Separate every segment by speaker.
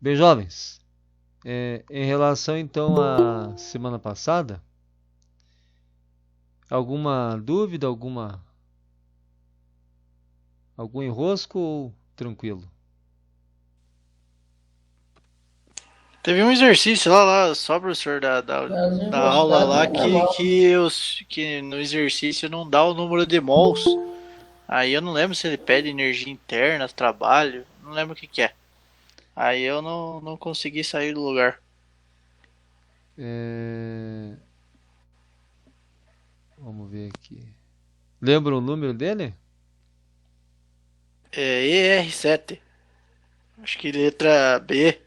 Speaker 1: Bem, jovens, em relação então à semana passada, alguma dúvida, algum enrosco ou tranquilo?
Speaker 2: Teve um exercício só professor
Speaker 3: As
Speaker 2: da aula
Speaker 3: enroscadas
Speaker 2: lá
Speaker 3: é normal.
Speaker 2: que no exercício não dá o número de mols. Aí eu não lembro se ele pede energia interna, trabalho, não lembro o que que é. Aí eu não consegui sair do lugar.
Speaker 1: É, Vamos ver aqui. Lembra o número dele?
Speaker 2: É ER7, acho que letra B.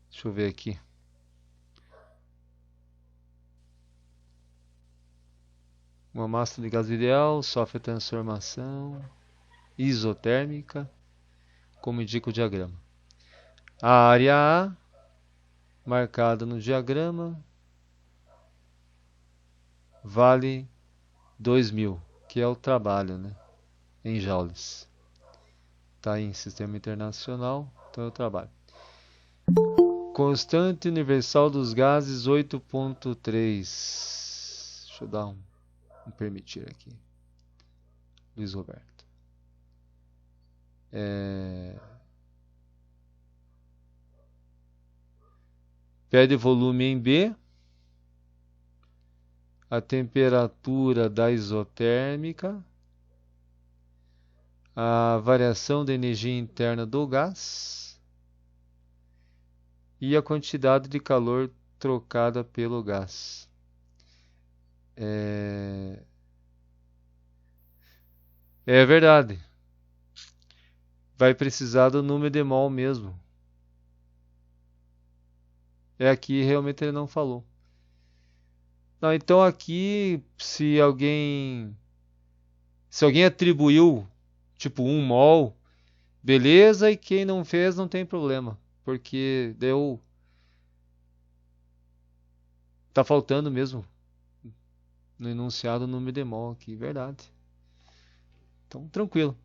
Speaker 1: Deixa eu ver aqui. Uma massa de gás ideal sofre transformação isotérmica, como indica o diagrama. A área A, marcada no diagrama, vale 2000, que é o trabalho, né? Em joules. Está em sistema internacional, então é o trabalho. Constante universal dos gases 8,3. Deixa eu dar um permitir aqui. Luiz Roberto. É... Pede volume em B, a temperatura da isotérmica, a variação da energia interna do gás e a quantidade de calor trocada pelo gás. É, é verdade. Vai precisar do número de mol mesmo. É aqui realmente ele não falou. Não, então aqui, se alguém atribuiu tipo um mol, beleza, e quem não fez não tem problema, porque tá faltando mesmo no enunciado o número de mol aqui, verdade. Então, tranquilo.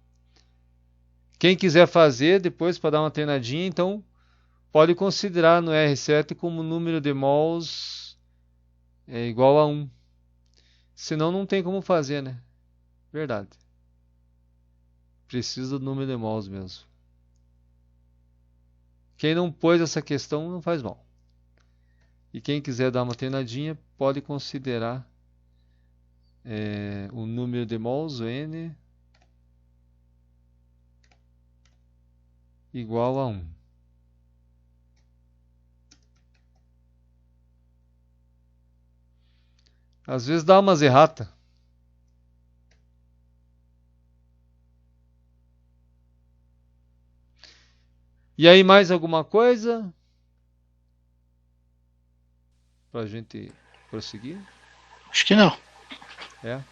Speaker 1: Quem quiser fazer depois para dar uma treinadinha, então pode considerar no R7 como número de mols é igual a um. Senão não tem como fazer, né? Verdade. Precisa do número de mols mesmo. Quem não pôs essa questão não faz mal. E quem quiser dar uma treinadinha pode considerar o número de mols, o N, igual a um. Às vezes dá umas errata. E aí mais alguma coisa para a gente prosseguir?
Speaker 2: Acho que não.
Speaker 1: É.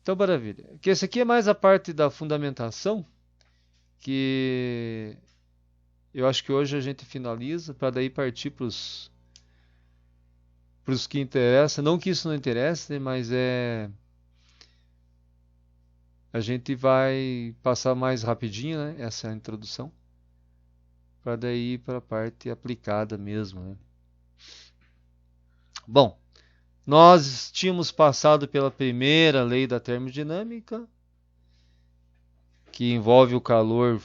Speaker 1: Então, maravilha. Que esse aqui é mais a parte da fundamentação, que eu acho que hoje a gente finaliza para daí partir pros que interessa. Não que isso não interesse, né, mas a gente vai passar mais rapidinho, né, essa introdução, para daí ir para a parte aplicada mesmo, né? Bom, nós tínhamos passado pela primeira lei da termodinâmica, que envolve o calor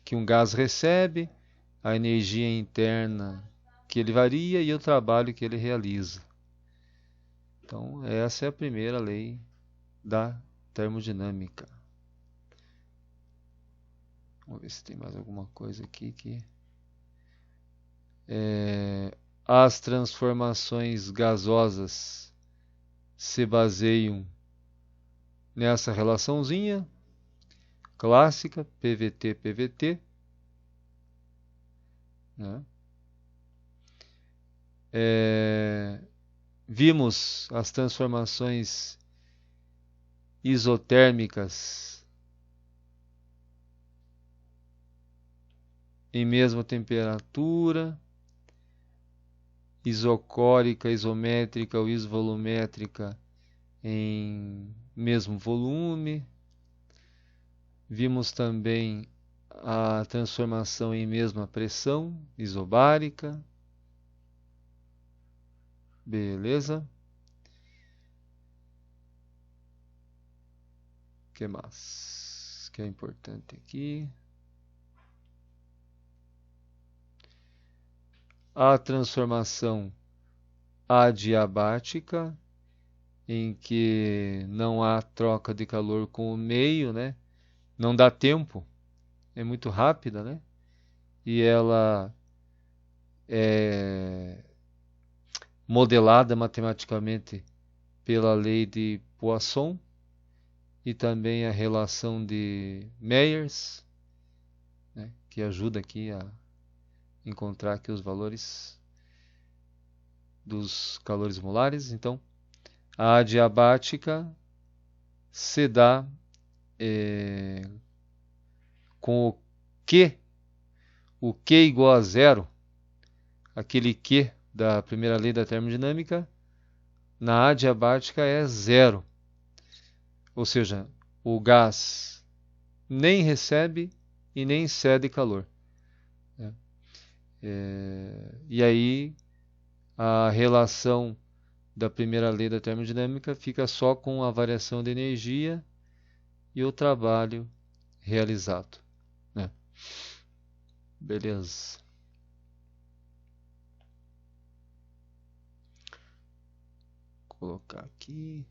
Speaker 1: que um gás recebe, a energia interna que ele varia e o trabalho que ele realiza. Então, essa é a primeira lei da termodinâmica. Vamos ver se tem mais alguma coisa aqui que as transformações gasosas se baseiam nessa relaçãozinha clássica PVT-PVT, né? É, Vimos as transformações isotérmicas em mesma temperatura, isocórica, isométrica ou isvolumétrica em mesmo volume. Vimos também a transformação em mesma pressão isobárica. Beleza? O que mais que é importante aqui? A transformação adiabática, em que não há troca de calor com o meio, né? Não dá tempo, é muito rápida, né? E ela é modelada matematicamente pela lei de Poisson e também a relação de Meyers, né? Que ajuda aqui a encontrar aqui os valores dos calores molares. Então, a adiabática se dá com o Q igual a zero, aquele Q da primeira lei da termodinâmica, na adiabática é zero. Ou seja, o gás nem recebe e nem cede calor. E aí a relação da primeira lei da termodinâmica fica só com a variação de energia e o trabalho realizado, né? Beleza. Vou colocar aqui.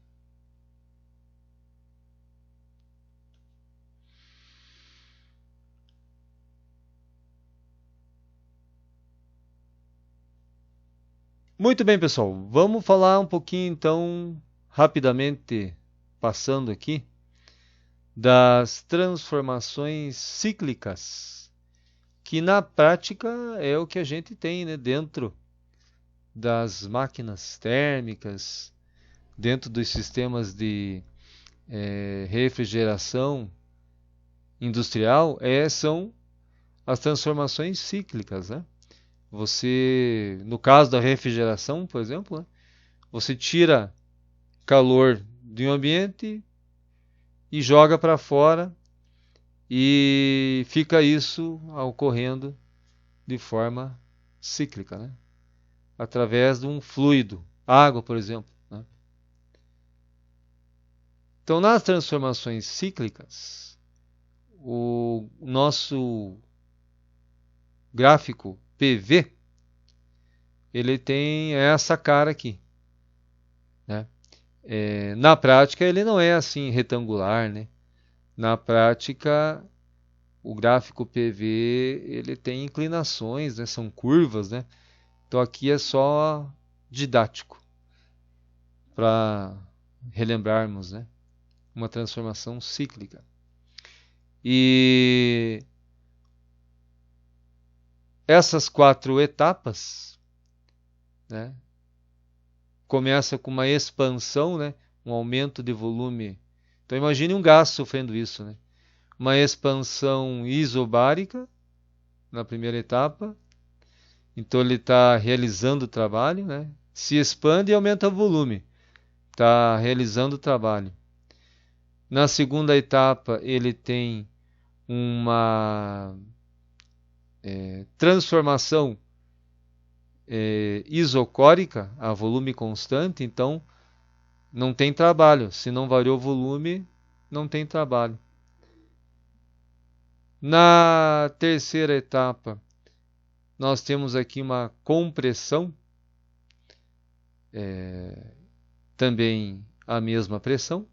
Speaker 1: Muito bem, pessoal. Vamos falar um pouquinho então, rapidamente, passando aqui, das transformações cíclicas, que na prática é o que a gente tem, né, dentro das máquinas térmicas, dentro dos sistemas de refrigeração industrial, são as transformações cíclicas, né? Você, no caso da refrigeração, por exemplo, né, você tira calor de um ambiente e joga para fora e fica isso ocorrendo de forma cíclica, né? Através de um fluido, água, por exemplo, né? Então, nas transformações cíclicas, o nosso gráfico PV, ele tem essa cara aqui, né? Na prática, ele não é assim retangular, né? Na prática, o gráfico PV ele tem inclinações, né? São curvas, né? Então aqui é só didático para relembrarmos, né? Uma transformação cíclica. E essas 4 etapas, né? Começa com uma expansão, né? Um aumento de volume. Então imagine um gás sofrendo isso, né? Uma expansão isobárica na primeira etapa. Então ele está realizando o trabalho, né? Se expande e aumenta o volume. Está realizando o trabalho. Na segunda etapa ele tem uma transformação isocórica a volume constante, então não tem trabalho. Se não variou o volume, não tem trabalho. Na terceira etapa, nós temos aqui uma compressão, também a mesma pressão.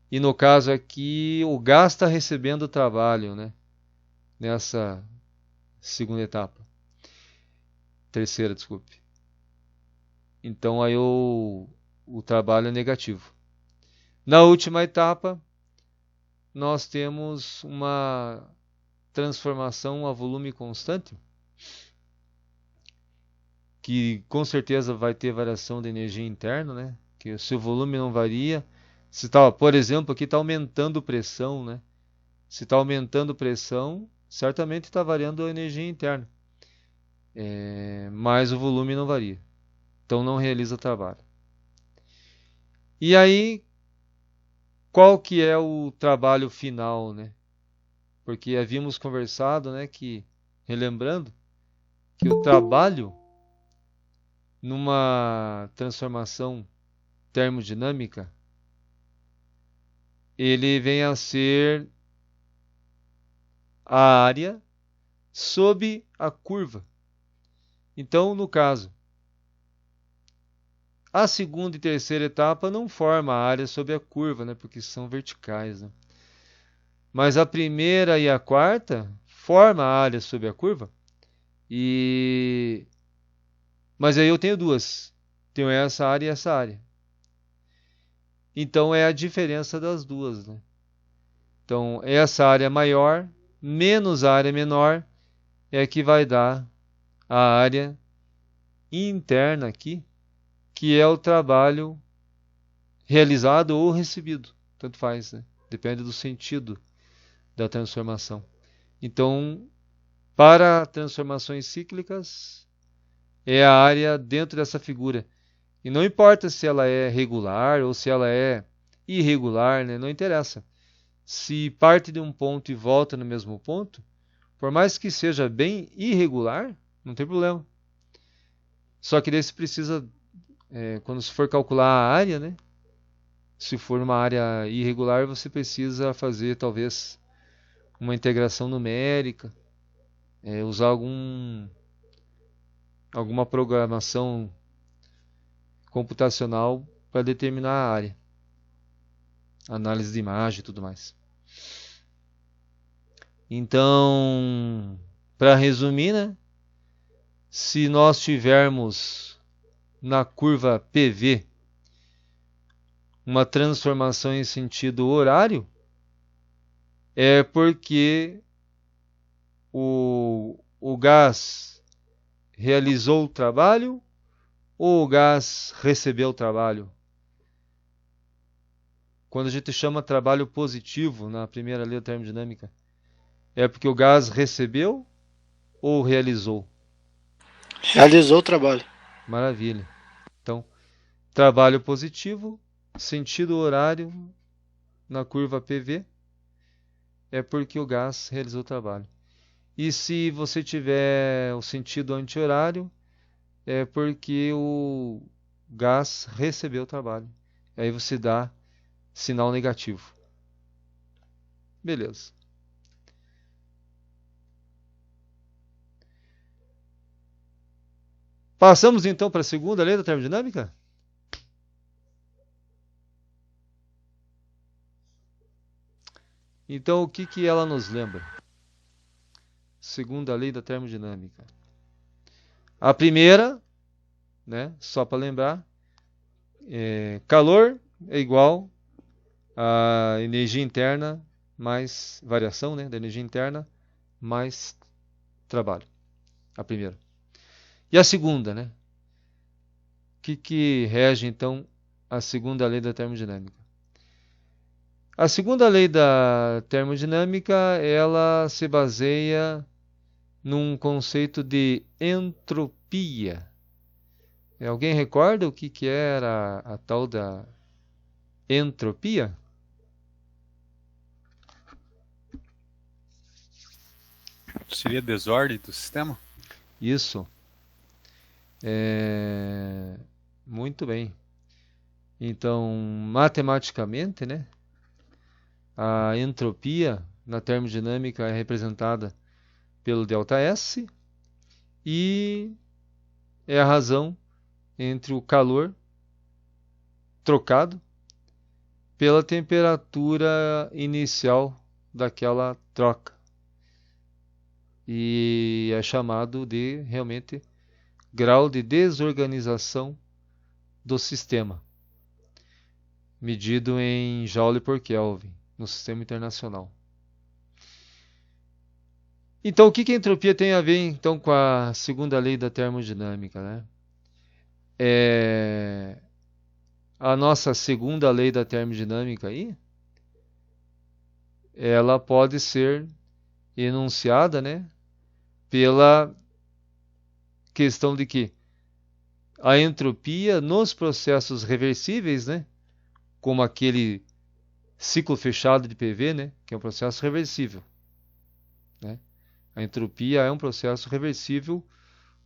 Speaker 1: E no caso aqui, o gás está recebendo trabalho, né? Nessa segunda etapa. Terceira, desculpe. Então aí o trabalho é negativo. Na última etapa, nós temos uma transformação a volume constante, que com certeza vai ter variação de energia interna, né? Que se o volume não varia, se tá, por exemplo, aqui está aumentando pressão, né? Se está aumentando pressão, certamente está variando a energia interna, mas o volume não varia, então não realiza trabalho. E aí, qual que é o trabalho final, né? porque havíamos conversado, né, que, relembrando, que o trabalho numa transformação termodinâmica, ele vem a ser a área sob a curva. Então, no caso, a segunda e terceira etapa não formam a área sob a curva, né, porque são verticais, né? Mas a primeira e a quarta formam a área sob a curva. Mas aí eu tenho duas. Tenho essa área e essa área. Então é a diferença das duas, né? Então essa área maior menos a área menor é que vai dar a área interna aqui, que é o trabalho realizado ou recebido. Tanto faz, né? Depende do sentido da transformação. Então, para transformações cíclicas, é a área dentro dessa figura. E não importa se ela é regular ou se ela é irregular, né? Não interessa. Se parte de um ponto e volta no mesmo ponto, por mais que seja bem irregular, não tem problema. Só que daí você precisa, quando se for calcular a área, né? Se for uma área irregular, você precisa fazer talvez uma integração numérica, usar alguma programação computacional para determinar a área, análise de imagem e tudo mais. Então, para resumir, né? Se nós tivermos na curva PV uma transformação em sentido horário, é porque o gás realizou o trabalho ou o gás recebeu o trabalho. Quando a gente chama trabalho positivo na primeira lei da termodinâmica, é porque o gás recebeu ou realizou?
Speaker 2: Realizou o trabalho.
Speaker 1: Maravilha. Então, trabalho positivo, sentido horário na curva PV, é porque o gás realizou o trabalho. E se você tiver o sentido anti-horário, é porque o gás recebeu o trabalho. Aí você dá sinal negativo. Beleza. Passamos então para a segunda lei da termodinâmica? Então, o que ela nos lembra? Segunda lei da termodinâmica. A primeira, né, só para lembrar, calor é igual a energia interna mais variação, né, da energia interna mais trabalho. A primeira. E a segunda, né? O que rege, então, a segunda lei da termodinâmica? A segunda lei da termodinâmica, ela se baseia num conceito de entropia. Alguém recorda o que era a tal da entropia?
Speaker 3: Seria desordem do sistema?
Speaker 1: Isso. Muito bem. Então, matematicamente, né, a entropia na termodinâmica é representada pelo ΔS e é a razão entre o calor trocado pela temperatura inicial daquela troca. E é chamado de, realmente, grau de desorganização do sistema, medido em Joule por Kelvin, no sistema internacional. Então, o que a entropia tem a ver então com a segunda lei da termodinâmica, né? A nossa segunda lei da termodinâmica aí, ela pode ser enunciada, né, pela questão de que a entropia nos processos reversíveis, né, como aquele ciclo fechado de PV, né, que é um processo reversível. A entropia é um processo reversível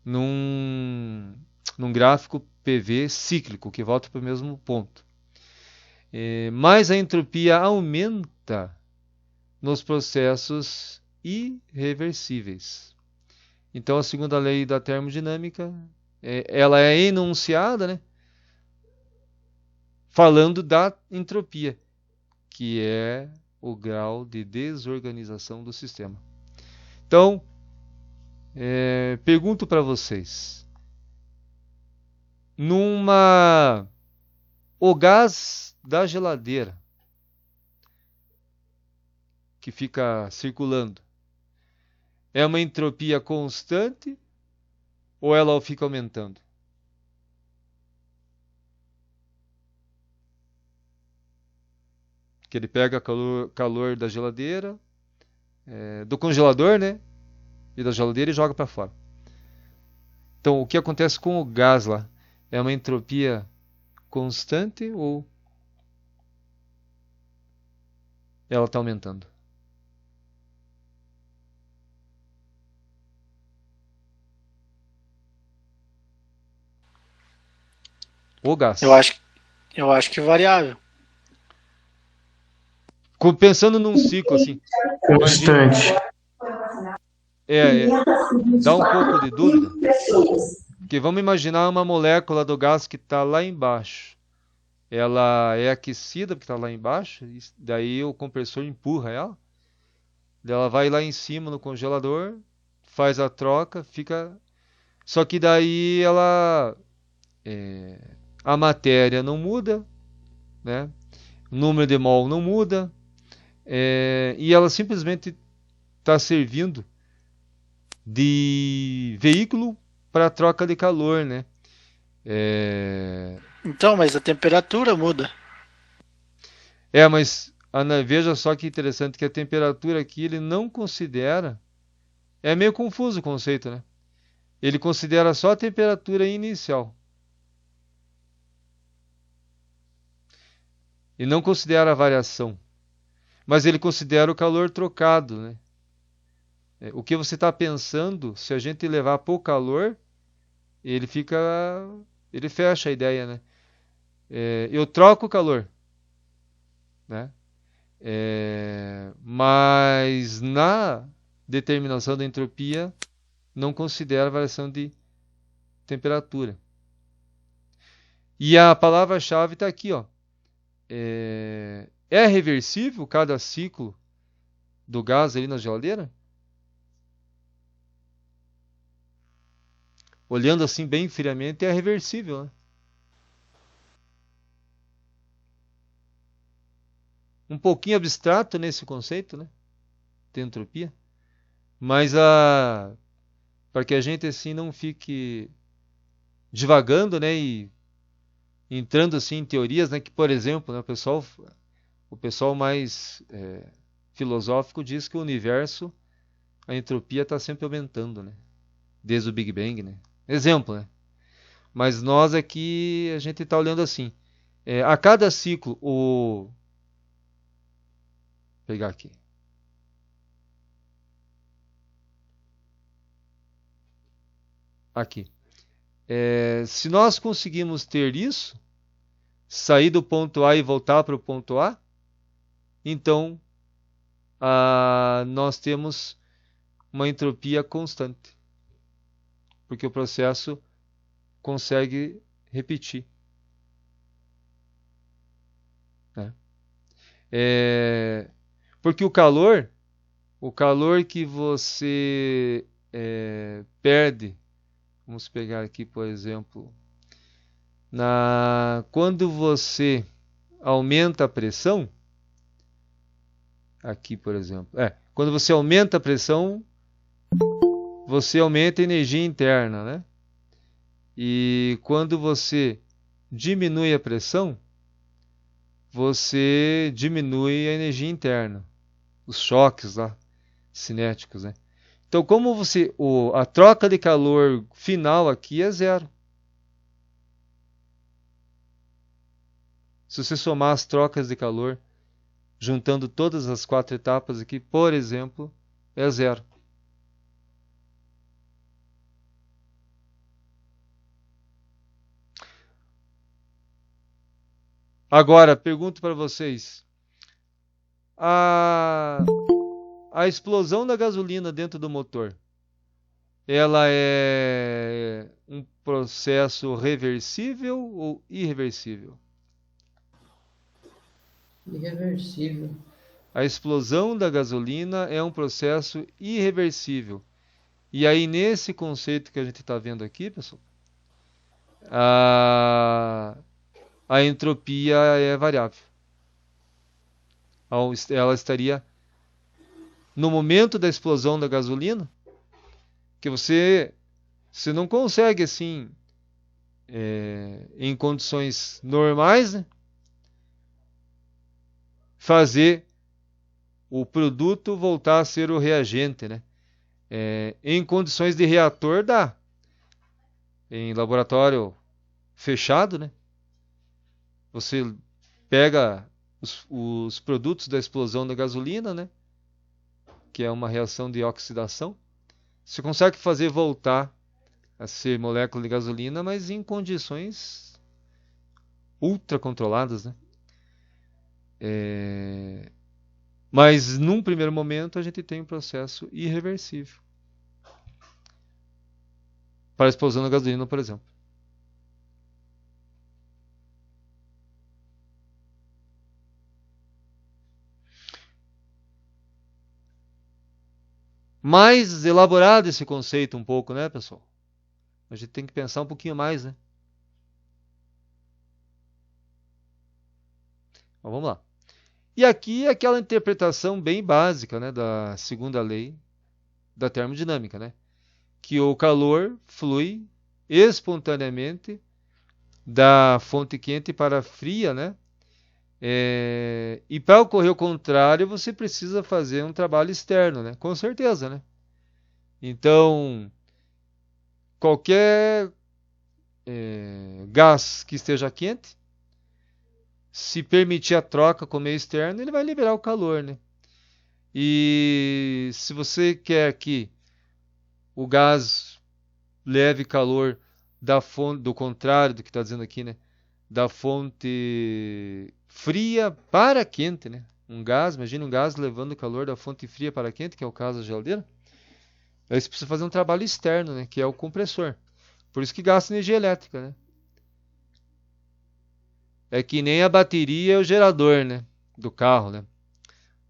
Speaker 1: num gráfico PV cíclico, que volta para o mesmo ponto. Mas a entropia aumenta nos processos irreversíveis. Então, a segunda lei da termodinâmica, ela é enunciada, né, falando da entropia, que é o grau de desorganização do sistema. Então, pergunto para vocês, o gás da geladeira que fica circulando é uma entropia constante ou ela fica aumentando? Que ele pega calor da geladeira, do congelador, né? E da geladeira e joga para fora. Então, o que acontece com o gás lá? É uma entropia constante ou ela está aumentando? O gás.
Speaker 2: Eu acho que é variável.
Speaker 1: Pensando num ciclo assim.
Speaker 4: Constante.
Speaker 1: Dá um pouco de dúvida. Porque vamos imaginar uma molécula do gás que está lá embaixo. Ela é aquecida porque está lá embaixo. Daí o compressor empurra ela. Ela vai lá em cima no congelador, faz a troca, fica. Só que daí a matéria não muda, né? O número de mol não muda, e ela simplesmente está servindo de veículo para a troca de calor, né?
Speaker 2: Então, mas a temperatura muda.
Speaker 1: Mas Ana, veja só que interessante que a temperatura aqui ele não considera. É meio confuso o conceito, né? Ele considera só a temperatura inicial. E não considera a variação. Mas ele considera o calor trocado, né? O que você está pensando, se a gente levar pouco calor, ele fecha a ideia, né? Eu troco o calor, né? Mas na determinação da entropia não considera a variação de temperatura. E a palavra-chave está aqui, ó. É reversível cada ciclo do gás ali na geladeira? Olhando assim bem friamente, é reversível, né? Um pouquinho abstrato nesse conceito, né? De entropia. Mas para que a gente assim não fique divagando, né? E entrando assim em teorias, né? Que, por exemplo, né, o pessoal mais filosófico diz que o universo, a entropia está sempre aumentando, né? Desde o Big Bang, né? Exemplo, né? Mas nós aqui, a gente está olhando assim. A cada ciclo, vou pegar aqui. Aqui. Se nós conseguimos ter isso, sair do ponto A e voltar para o ponto A, então nós temos uma entropia constante. Porque o processo consegue repetir. Né? Porque o calor que você perde, vamos pegar aqui, por exemplo, quando você aumenta a pressão, aqui, por exemplo, quando você aumenta a pressão, você aumenta a energia interna, né? E quando você diminui a pressão, você diminui a energia interna, os choques lá, cinéticos, né? Então, como a troca de calor final aqui é zero. Se você somar as trocas de calor, juntando todas as 4 etapas aqui, por exemplo, é zero. Agora, pergunto para vocês. A, a explosão da gasolina dentro do motor, ela é um processo reversível ou irreversível?
Speaker 4: Irreversível.
Speaker 1: A explosão da gasolina é um processo irreversível. E aí, nesse conceito que a gente está vendo aqui, pessoal, a entropia é variável. Ela estaria no momento da explosão da gasolina, que você não consegue assim, em condições normais, né, fazer o produto voltar a ser o reagente, né? Em condições de reator dá. Em laboratório fechado, né? Você pega os produtos da explosão da gasolina, né? Que é uma reação de oxidação. Você consegue fazer voltar a ser molécula de gasolina, mas em condições ultra controladas, né? Mas num primeiro momento a gente tem um processo irreversível para a explosão da gasolina, por exemplo. Mais elaborado esse conceito um pouco, né, pessoal? A gente tem que pensar um pouquinho mais, né? Então, vamos lá. E aqui é aquela interpretação bem básica, né, da segunda lei da termodinâmica, né? Que o calor flui espontaneamente da fonte quente para a fria, né? E para ocorrer o contrário, você precisa fazer um trabalho externo, né? Com certeza, né? Então, qualquer gás que esteja quente, se permitir a troca com o meio externo, ele vai liberar o calor, né? E se você quer que o gás leve calor da fonte, do contrário do que está dizendo aqui, né? Da fonte fria para quente, né? Imagina um gás levando calor da fonte fria para quente, que é o caso da geladeira. Aí você precisa fazer um trabalho externo, né? Que é o compressor. Por isso que gasta energia elétrica, né? É que nem a bateria e o gerador, né? Do carro, né?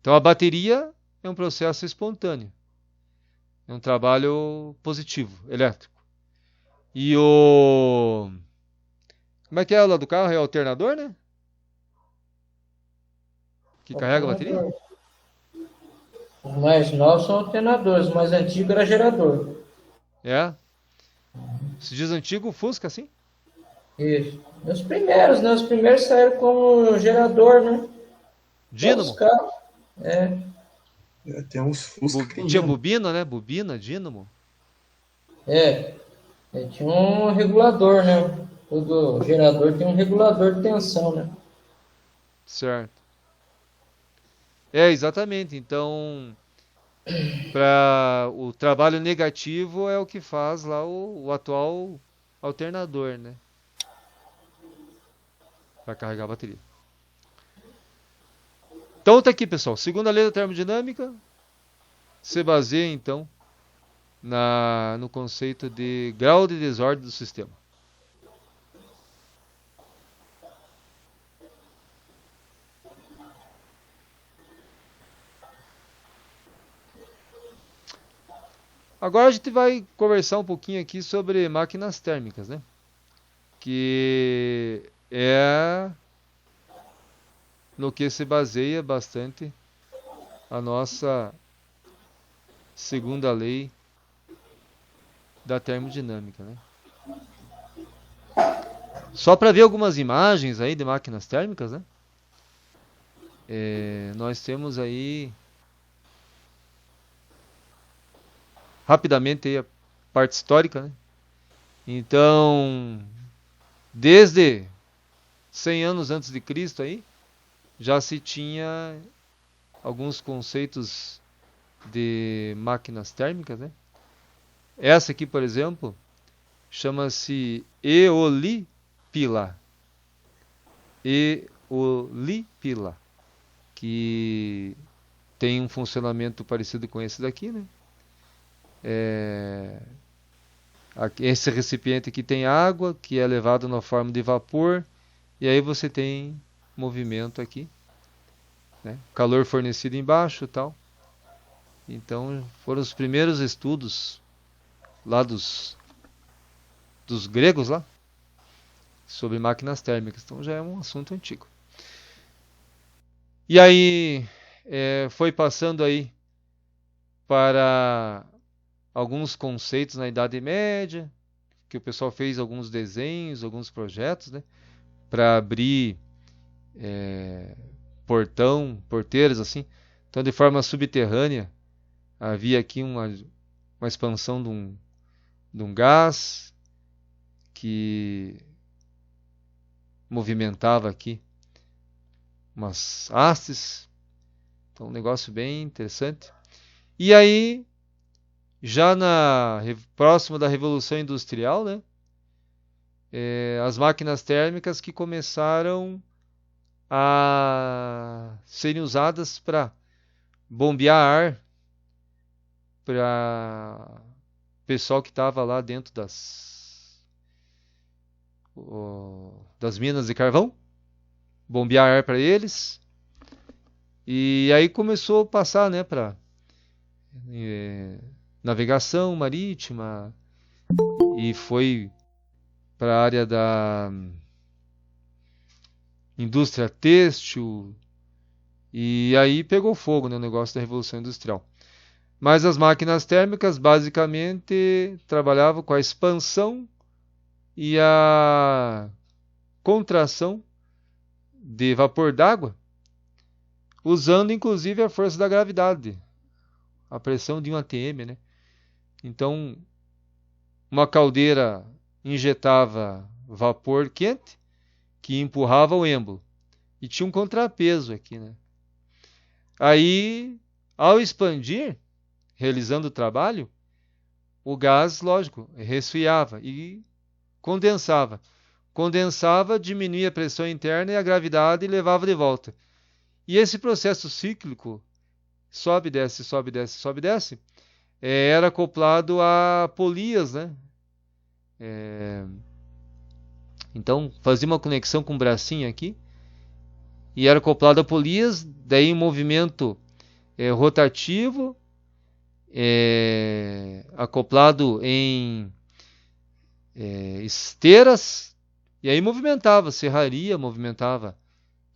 Speaker 1: Então a bateria é um processo espontâneo. É um trabalho positivo, elétrico. E o... Como é que é lá do carro? É o alternador, né? Que carrega a bateria?
Speaker 4: Os mais novos são alternadores, o mais antigo era gerador.
Speaker 1: É. Se diz antigo, Fusca, assim?
Speaker 4: Isso. Os primeiros, né? Os primeiros saíram como gerador, né? Todos os
Speaker 1: Dínamo.
Speaker 4: carros. É.
Speaker 5: Tem uns Fusca que tem
Speaker 1: Tinha
Speaker 5: dínamo.
Speaker 1: bobina, né? Bobina, dínamo.
Speaker 4: É. Tinha um regulador, né? Todo gerador tem um regulador de tensão, né?
Speaker 1: Certo. Exatamente. Então, para o trabalho negativo é o que faz lá o atual alternador, né? Para carregar a bateria. Então tá aqui, pessoal. Segunda lei da termodinâmica se baseia então no conceito de grau de desordem do sistema. Agora a gente vai conversar um pouquinho aqui sobre máquinas térmicas, né? Que é no que se baseia bastante a nossa segunda lei da termodinâmica, né? Só para ver algumas imagens aí de máquinas térmicas, né? Nós temos aí rapidamente aí a parte histórica, né? Então, desde 100 anos antes de Cristo aí, já se tinha alguns conceitos de máquinas térmicas, né? Essa aqui, por exemplo, chama-se eolipila. o Lipila, que tem um funcionamento parecido com esse daqui, né? Esse recipiente aqui tem água, que é levado na forma de vapor, e aí você tem movimento aqui, né? Calor fornecido embaixo e tal. Então foram os primeiros estudos lá dos gregos lá sobre máquinas térmicas. Então já é um assunto antigo. E aí foi passando aí para alguns conceitos na Idade Média, que o pessoal fez alguns desenhos, alguns projetos, né, para abrir porteiras assim. Então, de forma subterrânea, havia aqui uma expansão de um gás que movimentava aqui umas hastes. Então, um negócio bem interessante. E aí, já próximo da Revolução Industrial, né, as máquinas térmicas que começaram a serem usadas para bombear ar para pessoal que estava lá dentro das minas de carvão, bombear ar para eles. E aí começou a passar, né, para navegação marítima, e foi para a área da indústria têxtil, e aí pegou fogo, né, o negócio da Revolução Industrial. Mas as máquinas térmicas basicamente trabalhavam com a expansão e a contração de vapor d'água, usando inclusive a força da gravidade, a pressão de um ATM, né? Então, uma caldeira injetava vapor quente que empurrava o êmbolo e tinha um contrapeso aqui, né? Aí, ao expandir, realizando o trabalho, o gás, lógico, resfriava e condensava. Condensava, diminuía a pressão interna e a gravidade levava de volta. E esse processo cíclico, sobe, desce, sobe, desce, sobe, desce, era acoplado a polias, né? Então, fazia uma conexão com o bracinho aqui e era acoplado a polias, daí um movimento rotativo, acoplado em esteiras, e aí movimentava serraria, movimentava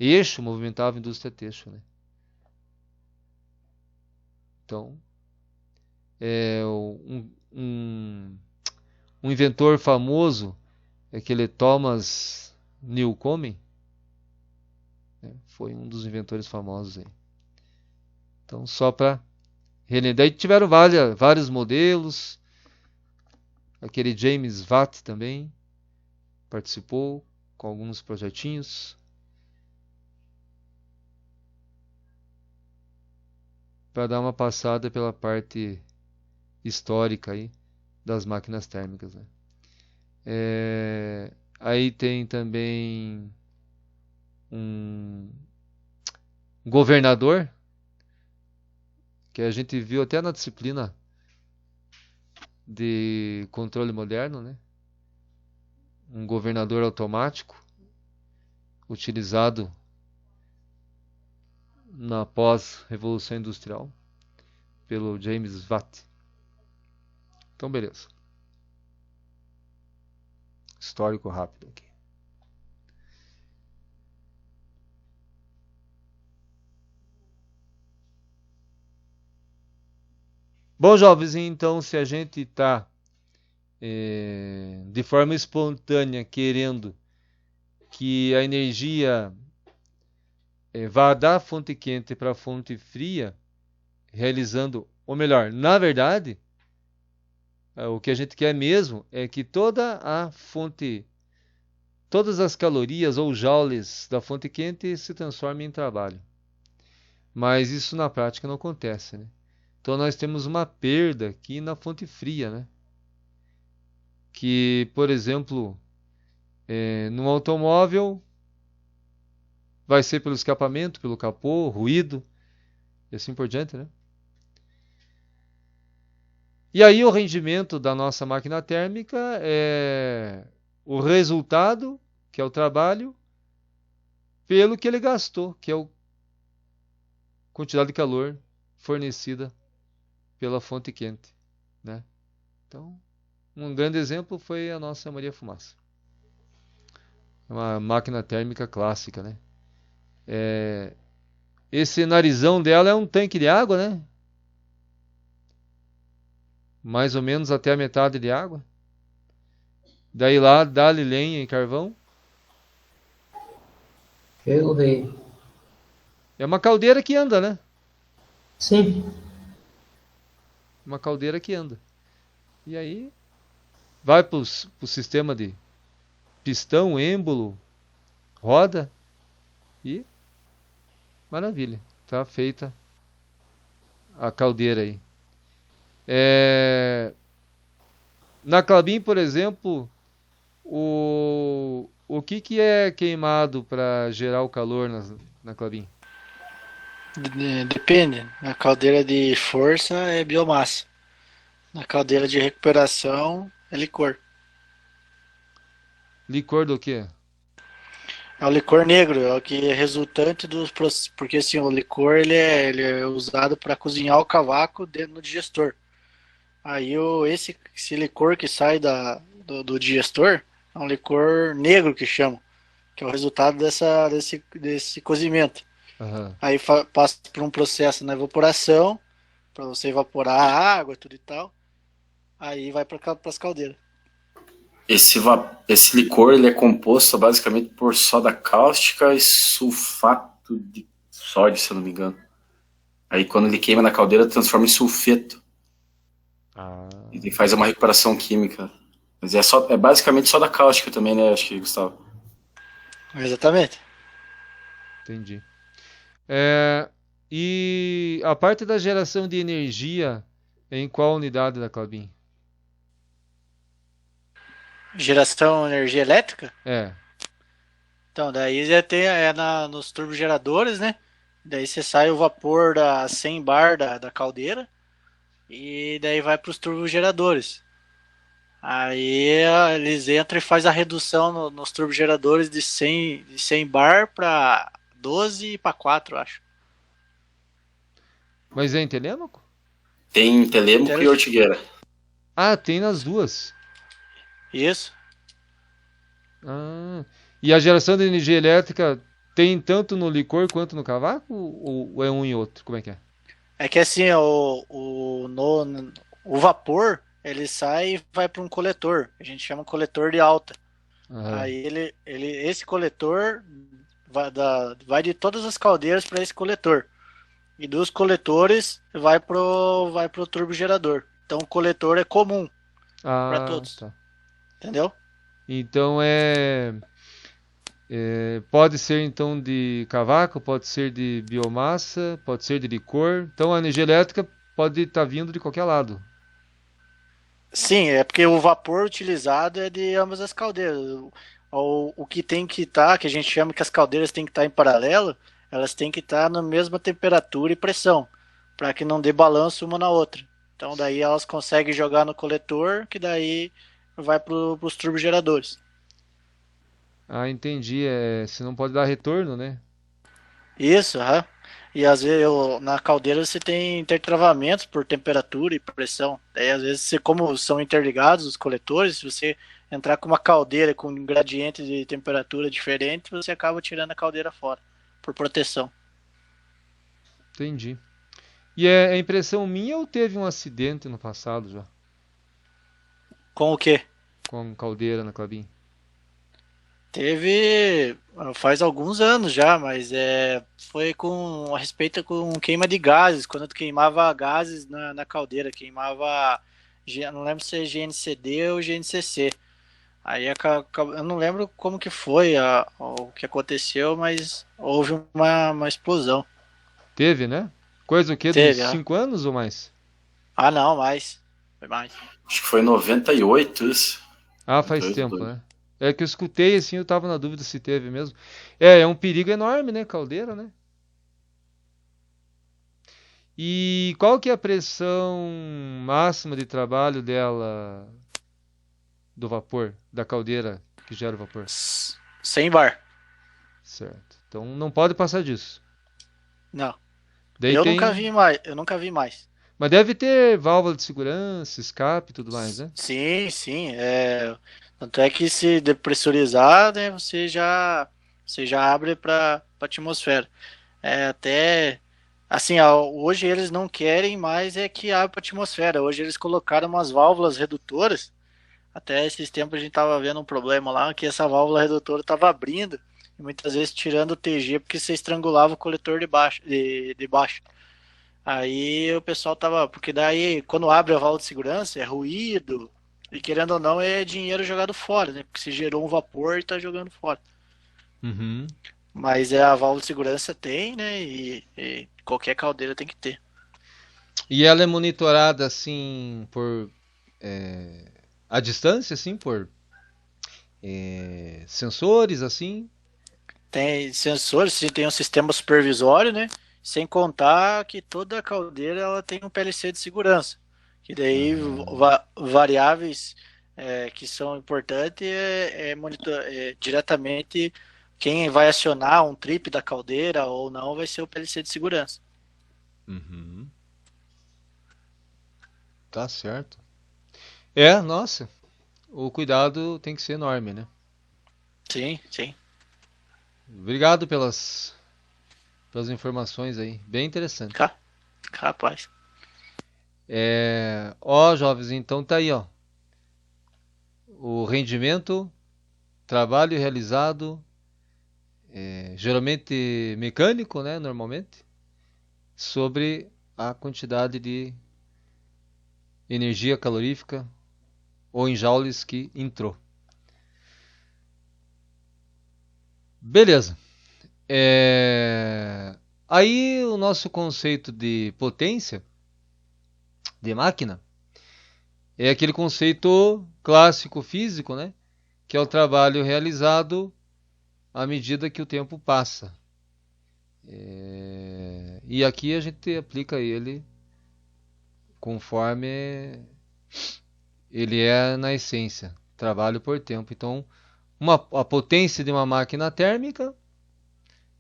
Speaker 1: eixo, movimentava indústria têxtil, né? Então, um inventor famoso é aquele Thomas Newcomen, né? Foi um dos inventores famosos aí. Então, só para relembrar, daí tiveram vários modelos. Aquele James Watt também participou com alguns projetinhos. Para dar uma passada pela parte histórica aí das máquinas térmicas, né? Aí tem também um governador, que a gente viu até na disciplina de controle moderno, né? Um governador automático utilizado na pós-revolução industrial pelo James Watt. Então, beleza. Histórico rápido aqui. Bom, jovens, então se a gente está de forma espontânea querendo que a energia vá da fonte quente para a fonte fria, realizando, ou melhor, na verdade, o que a gente quer mesmo é que todas as calorias ou joules da fonte quente se transformem em trabalho. Mas isso na prática não acontece, né? Então nós temos uma perda aqui na fonte fria, né? Que, por exemplo, num automóvel, vai ser pelo escapamento, pelo capô, ruído, e assim por diante, né? E aí o rendimento da nossa máquina térmica é o resultado, que é o trabalho, pelo que ele gastou, que é a quantidade de calor fornecida pela fonte quente, né? Então, um grande exemplo foi a nossa Maria Fumaça. Uma máquina térmica clássica, né? Esse narizão dela é um tanque de água, né? Mais ou menos até a metade de água. Daí lá, dá-lhe lenha e carvão.
Speaker 4: Eu rei.
Speaker 1: É uma caldeira que anda, né?
Speaker 4: Sim.
Speaker 1: Uma caldeira que anda. E aí, vai pro sistema de pistão, êmbolo, roda e maravilha. Tá feita a caldeira aí. Na Klabin, por exemplo, o que é queimado para gerar o calor na Klabin?
Speaker 2: Depende. Na caldeira de força é biomassa. Na caldeira de recuperação é licor.
Speaker 1: Licor do quê?
Speaker 2: É o licor negro, é o que é resultante dos processos. Porque assim, o licor ele é usado para cozinhar o cavaco dentro do digestor. Aí esse licor que sai do digestor é um licor negro que chama, que é o resultado desse cozimento.
Speaker 1: Aham.
Speaker 2: Aí passa por um processo na evaporação, para você evaporar a água, tudo e tal. Aí vai para as caldeiras.
Speaker 6: Esse licor ele é composto basicamente por soda cáustica e sulfato de sódio, se eu não me engano. Aí quando ele queima na caldeira, transforma em sulfeto.
Speaker 1: Ah,
Speaker 6: E faz uma recuperação química. Mas é basicamente soda cáustica também, né? Acho que, Gustavo.
Speaker 2: Exatamente.
Speaker 1: entendi. E a parte da geração de energia em qual unidade da Klabin?
Speaker 2: Geração de energia elétrica?
Speaker 1: É.
Speaker 2: Então, daí já tem nos turbogeradores, né? Daí você sai o vapor da 100 bar da caldeira e daí vai para os turbogeradores. Aí eles entram e faz a redução nos turbogeradores de 100 bar para 12 e para 4, acho.
Speaker 1: Mas é em Telêmaco?
Speaker 6: Tem Telêmaco e Ortigueira.
Speaker 1: Ah, tem nas duas.
Speaker 2: Isso.
Speaker 1: Ah, e a geração de energia elétrica tem tanto no licor quanto no cavaco? Ou é um e outro? Como é que é?
Speaker 2: É que assim, o vapor, ele sai e vai para um coletor. A gente chama coletor de alta.
Speaker 1: Aham.
Speaker 2: Aí esse coletor vai de todas as caldeiras para esse coletor. E dos coletores vai pro turbogerador. Então o coletor é comum para
Speaker 1: Ah,
Speaker 2: todos.
Speaker 1: tá.
Speaker 2: Entendeu?
Speaker 1: Então pode ser então de cavaco, pode ser de biomassa, pode ser de licor. Então a energia elétrica pode estar vindo de qualquer lado.
Speaker 2: Sim, é porque o vapor utilizado é de ambas as caldeiras. O que tem que estar, que a gente chama que as caldeiras têm que estar em paralelo, elas têm que estar na mesma temperatura e pressão, para que não dê balanço uma na outra. Então daí elas conseguem jogar no coletor, que daí vai para os turbogeradores.
Speaker 1: Ah, entendi. Se não pode dar retorno, né?
Speaker 2: Isso, aham. E às vezes na caldeira você tem intertravamentos por temperatura e pressão. Daí às vezes, como são interligados os coletores, se você entrar com uma caldeira com um gradiente de temperatura diferente, você acaba tirando a caldeira fora, por proteção.
Speaker 1: Entendi. E é impressão minha ou teve um acidente no passado já?
Speaker 2: Com o quê?
Speaker 1: Com caldeira na Klabin?
Speaker 2: Teve faz alguns anos já, mas foi a respeito com queima de gases, quando tu queimava gases na caldeira, queimava, não lembro se é GNCD ou GNCC. Aí eu não lembro como que foi o que aconteceu, mas houve uma explosão.
Speaker 1: Teve, né? Coisa o quê? De uns
Speaker 2: Teve,
Speaker 1: 5 anos ou mais?
Speaker 2: Ah, não, mais. Foi mais.
Speaker 6: Acho que foi em 98 isso.
Speaker 1: Ah, faz
Speaker 6: 98,
Speaker 1: tempo,
Speaker 6: dois.
Speaker 1: né? É que eu escutei assim, eu tava na dúvida se teve mesmo. É um perigo enorme, né? Caldeira, né? E qual que é a pressão máxima de trabalho dela, do vapor, da caldeira que gera o vapor?
Speaker 2: 100 bar.
Speaker 1: Certo. Então não pode passar disso.
Speaker 2: Não.
Speaker 1: Daí
Speaker 2: Eu nunca
Speaker 1: tem.
Speaker 2: vi mais. Eu nunca vi mais.
Speaker 1: Mas deve ter válvula de segurança, escape e tudo mais, né?
Speaker 2: Sim, sim. Tanto é que se depressurizar, né, você já abre para a atmosfera. Até assim, hoje eles não querem mais é que abra para a atmosfera. Hoje eles colocaram umas válvulas redutoras. Até esses tempos a gente tava vendo um problema lá que essa válvula redutora tava abrindo e muitas vezes tirando o TG porque você estrangulava o coletor de baixo. Aí o pessoal tava. Porque daí, quando abre a válvula de segurança, é ruído. E querendo ou não, é dinheiro jogado fora, né? Porque se gerou um vapor e tá jogando fora.
Speaker 1: Uhum.
Speaker 2: Mas a válvula de segurança tem, né? E qualquer caldeira tem que ter.
Speaker 1: E ela é monitorada assim por a distância, assim, por sensores, assim.
Speaker 2: Tem sensores, tem um sistema supervisório, né? Sem contar que toda caldeira ela tem um PLC de segurança. Que daí
Speaker 1: Aham.
Speaker 2: variáveis que são importantes diretamente quem vai acionar um trip da caldeira ou não vai ser o PLC de segurança.
Speaker 1: Uhum. Tá certo. É, nossa, o cuidado tem que ser enorme, né?
Speaker 2: Sim, sim.
Speaker 1: Obrigado pelas informações aí, bem interessante.
Speaker 2: Ca- Capaz.
Speaker 1: Ó, jovens, então tá aí, ó. O rendimento, trabalho realizado, geralmente mecânico, né, normalmente, sobre a quantidade de energia calorífica ou em joules que entrou. Beleza. Aí o nosso conceito de potência de máquina é aquele conceito clássico físico, né? Que é o trabalho realizado à medida que o tempo passa. E aqui a gente aplica ele conforme ele é na essência, trabalho por tempo. Então, a potência de uma máquina térmica,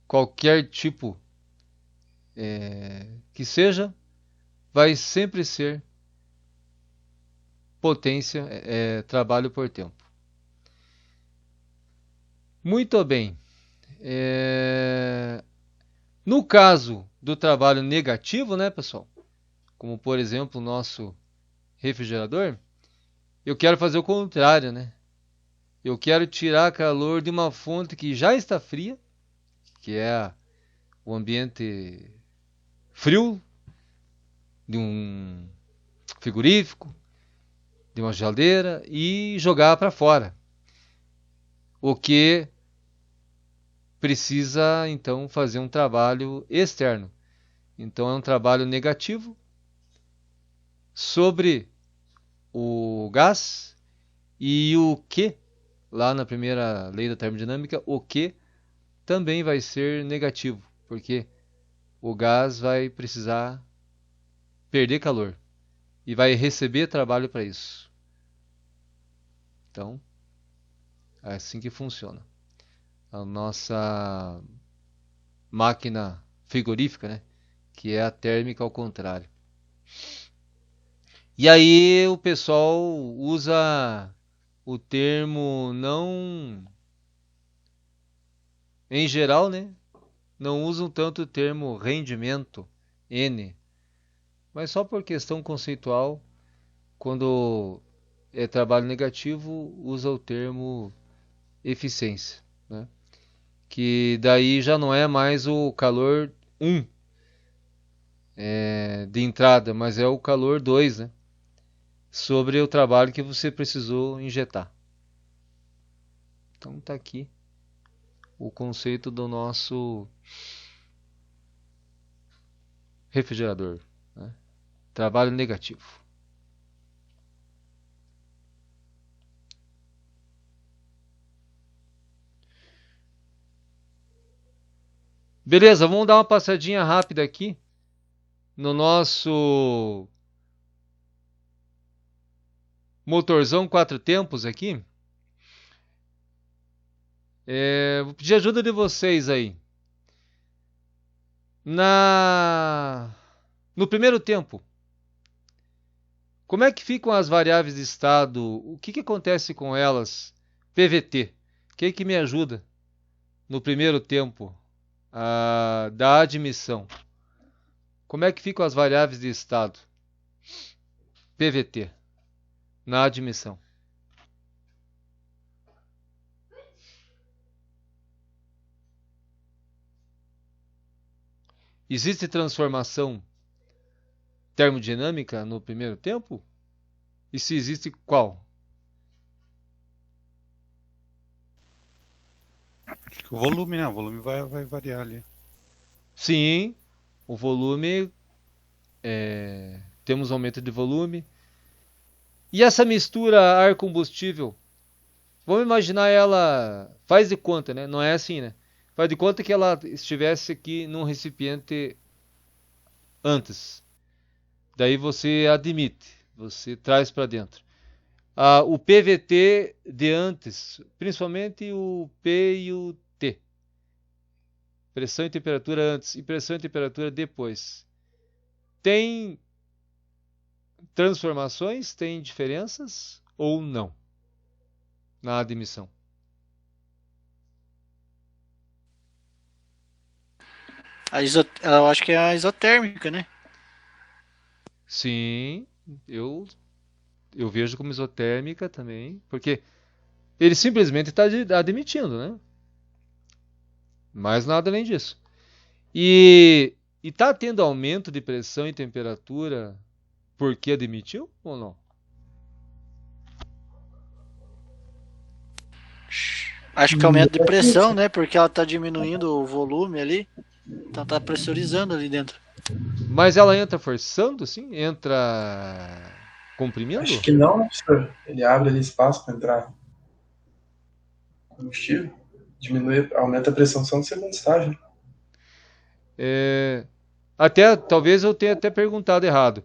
Speaker 1: qualquer tipo que seja, vai sempre ser potência, trabalho por tempo. Muito bem. No caso do trabalho negativo, né, pessoal? Como por exemplo o nosso refrigerador, eu quero fazer o contrário, né? Eu quero tirar calor de uma fonte que já está fria, que é o ambiente frio de um frigorífico, de uma geladeira e jogar para fora. O que precisa então fazer um trabalho externo. Então é um trabalho negativo sobre o gás e o que, lá na primeira lei da termodinâmica, o que também vai ser negativo, porque o gás vai precisar perder calor e vai receber trabalho para isso. Então, é assim que funciona. A nossa máquina frigorífica, né? Que é a térmica ao contrário. E aí o pessoal usa o termo não, em geral, né? Não usam tanto o termo rendimento, N, mas só por questão conceitual, quando é trabalho negativo, usa o termo eficiência, né? Que daí já não é mais o calor 1 de entrada, mas é o calor 2, né? Sobre o trabalho que você precisou injetar. Então tá aqui o conceito do nosso refrigerador, né? Trabalho negativo. Beleza, vamos dar uma passadinha rápida aqui no nosso motorzão 4 tempos aqui. Vou pedir ajuda de vocês aí. No primeiro tempo, como é que ficam as variáveis de estado? O que acontece com elas? PVT. Quem que me ajuda no primeiro tempo da admissão? Como é que ficam as variáveis de estado? PVT na admissão. Existe transformação termodinâmica no primeiro tempo? E se existe, qual?
Speaker 3: Acho que o volume, né? O volume vai variar ali.
Speaker 1: Sim, o volume, temos aumento de volume. E essa mistura ar-combustível, vamos imaginar ela, faz de conta, né? Não é assim, né? Faz de conta que ela estivesse aqui num recipiente antes. Daí você admite, você traz para dentro. O PVT de antes, principalmente o P e o T. Pressão e temperatura antes e pressão e temperatura depois. Tem transformações, tem diferenças ou não na admissão?
Speaker 2: Eu acho que é a isotérmica, né?
Speaker 1: Sim, eu vejo como isotérmica também, porque ele simplesmente está admitindo, né? Mais nada além disso. E está tendo aumento de pressão e temperatura porque admitiu ou não?
Speaker 2: Acho que aumento de pressão, né? Porque ela tá diminuindo o volume ali. Então tá pressurizando ali dentro.
Speaker 1: Mas ela entra forçando, sim? Entra comprimindo?
Speaker 5: Acho que não, né, professor? Ele abre ali espaço para entrar combustível, diminui, aumenta a pressão só no segundo estágio.
Speaker 1: Até talvez eu tenha até perguntado errado.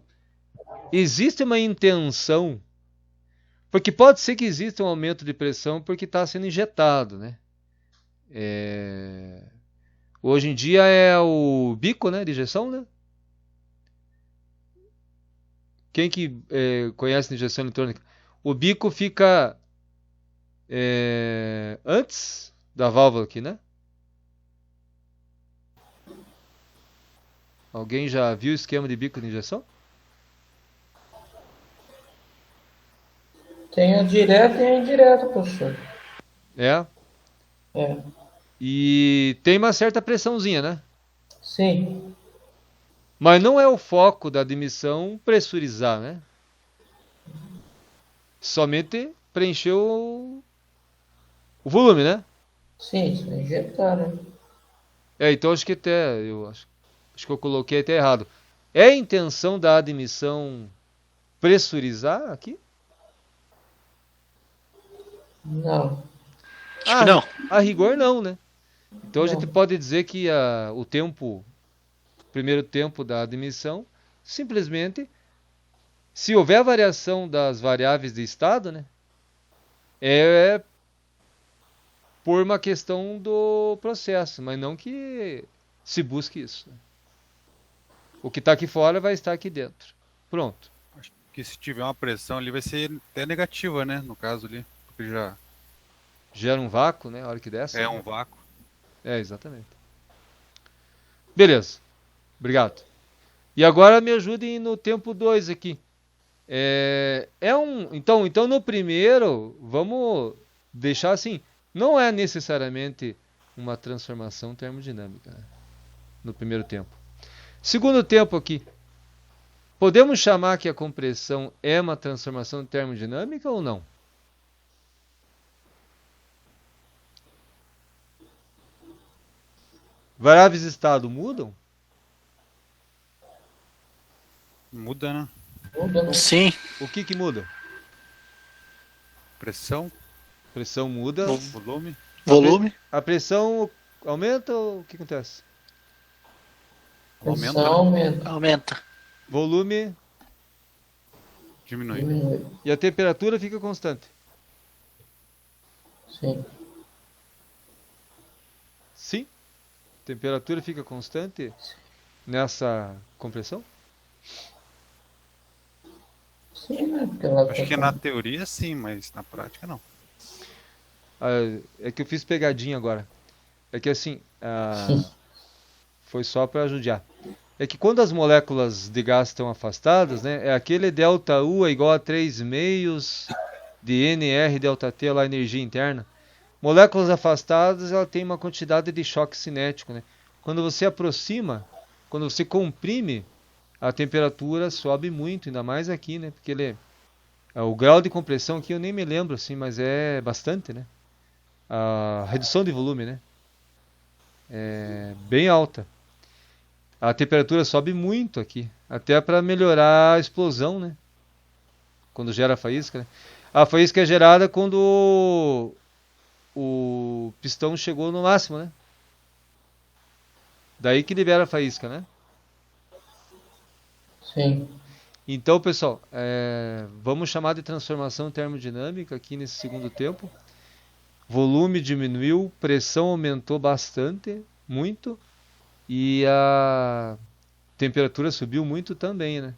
Speaker 1: Existe uma intenção, porque pode ser que exista um aumento de pressão porque está sendo injetado, né? Hoje em dia é o bico, né, de injeção, né? Quem que conhece injeção eletrônica? O bico fica antes da válvula aqui, né? Alguém já viu o esquema de bico de injeção?
Speaker 4: Tem a direta e a indireta, professor.
Speaker 1: É. E tem uma certa pressãozinha, né?
Speaker 4: Sim.
Speaker 1: Mas não é o foco da admissão pressurizar, né? Somente preencher o volume, né?
Speaker 4: Sim, isso é injetar, né?
Speaker 1: Então acho que acho que eu coloquei até errado. É a intenção da admissão pressurizar aqui?
Speaker 4: Não.
Speaker 2: Acho que não.
Speaker 1: A rigor não, né? Então a
Speaker 4: Não.
Speaker 1: gente pode dizer que o primeiro tempo da admissão, simplesmente, se houver variação das variáveis de estado, né? É por uma questão do processo, mas não que se busque isso. O que está aqui fora vai estar aqui dentro. Pronto.
Speaker 3: Acho que se tiver uma pressão ali vai ser até negativa, né? No caso ali. Porque já
Speaker 1: Gera um vácuo, né? A hora que desce.
Speaker 3: é um vácuo.
Speaker 1: Exatamente. Beleza. Obrigado. E agora me ajudem no tempo 2 aqui. Então no primeiro, vamos deixar assim, não é necessariamente uma transformação termodinâmica, né? No primeiro tempo. Segundo tempo aqui, podemos chamar que a compressão é uma transformação termodinâmica ou não? Variáveis de estado mudam?
Speaker 3: Muda, né?
Speaker 4: Muda, né?
Speaker 2: Sim.
Speaker 1: O que muda?
Speaker 3: Pressão,
Speaker 1: Pressão muda.
Speaker 3: volume.
Speaker 2: Volume.
Speaker 1: A pressão aumenta ou o que acontece?
Speaker 3: Aumenta,
Speaker 4: Pressão aumenta,
Speaker 2: Aumenta.
Speaker 1: Volume
Speaker 3: diminui.
Speaker 4: diminui.
Speaker 1: e a temperatura fica constante.
Speaker 4: Sim.
Speaker 1: Sim. Temperatura fica constante nessa compressão?
Speaker 4: Sim, né? Porque ela
Speaker 3: Acho que na teoria sim, mas na prática não.
Speaker 1: É que eu fiz pegadinha agora. É que assim, foi só para judiar. É que quando as moléculas de gás estão afastadas, né, é aquele ΔU é igual a 3 meios de NR ΔT lá, energia interna. Moléculas afastadas, ela tem uma quantidade de choque cinético, né? Quando você aproxima, quando você comprime, a temperatura sobe muito, ainda mais aqui, né? Porque o grau de compressão aqui eu nem me lembro assim, mas é bastante, né? A redução de volume, né? É bem alta. A temperatura sobe muito aqui, até para melhorar a explosão, né? Quando gera a faísca, né? A faísca é gerada quando o pistão chegou no máximo, né? Daí que libera a faísca, né?
Speaker 4: Sim.
Speaker 1: Então, pessoal, vamos chamar de transformação termodinâmica aqui nesse segundo tempo. Volume diminuiu, pressão aumentou bastante, muito, e a temperatura subiu muito também, né?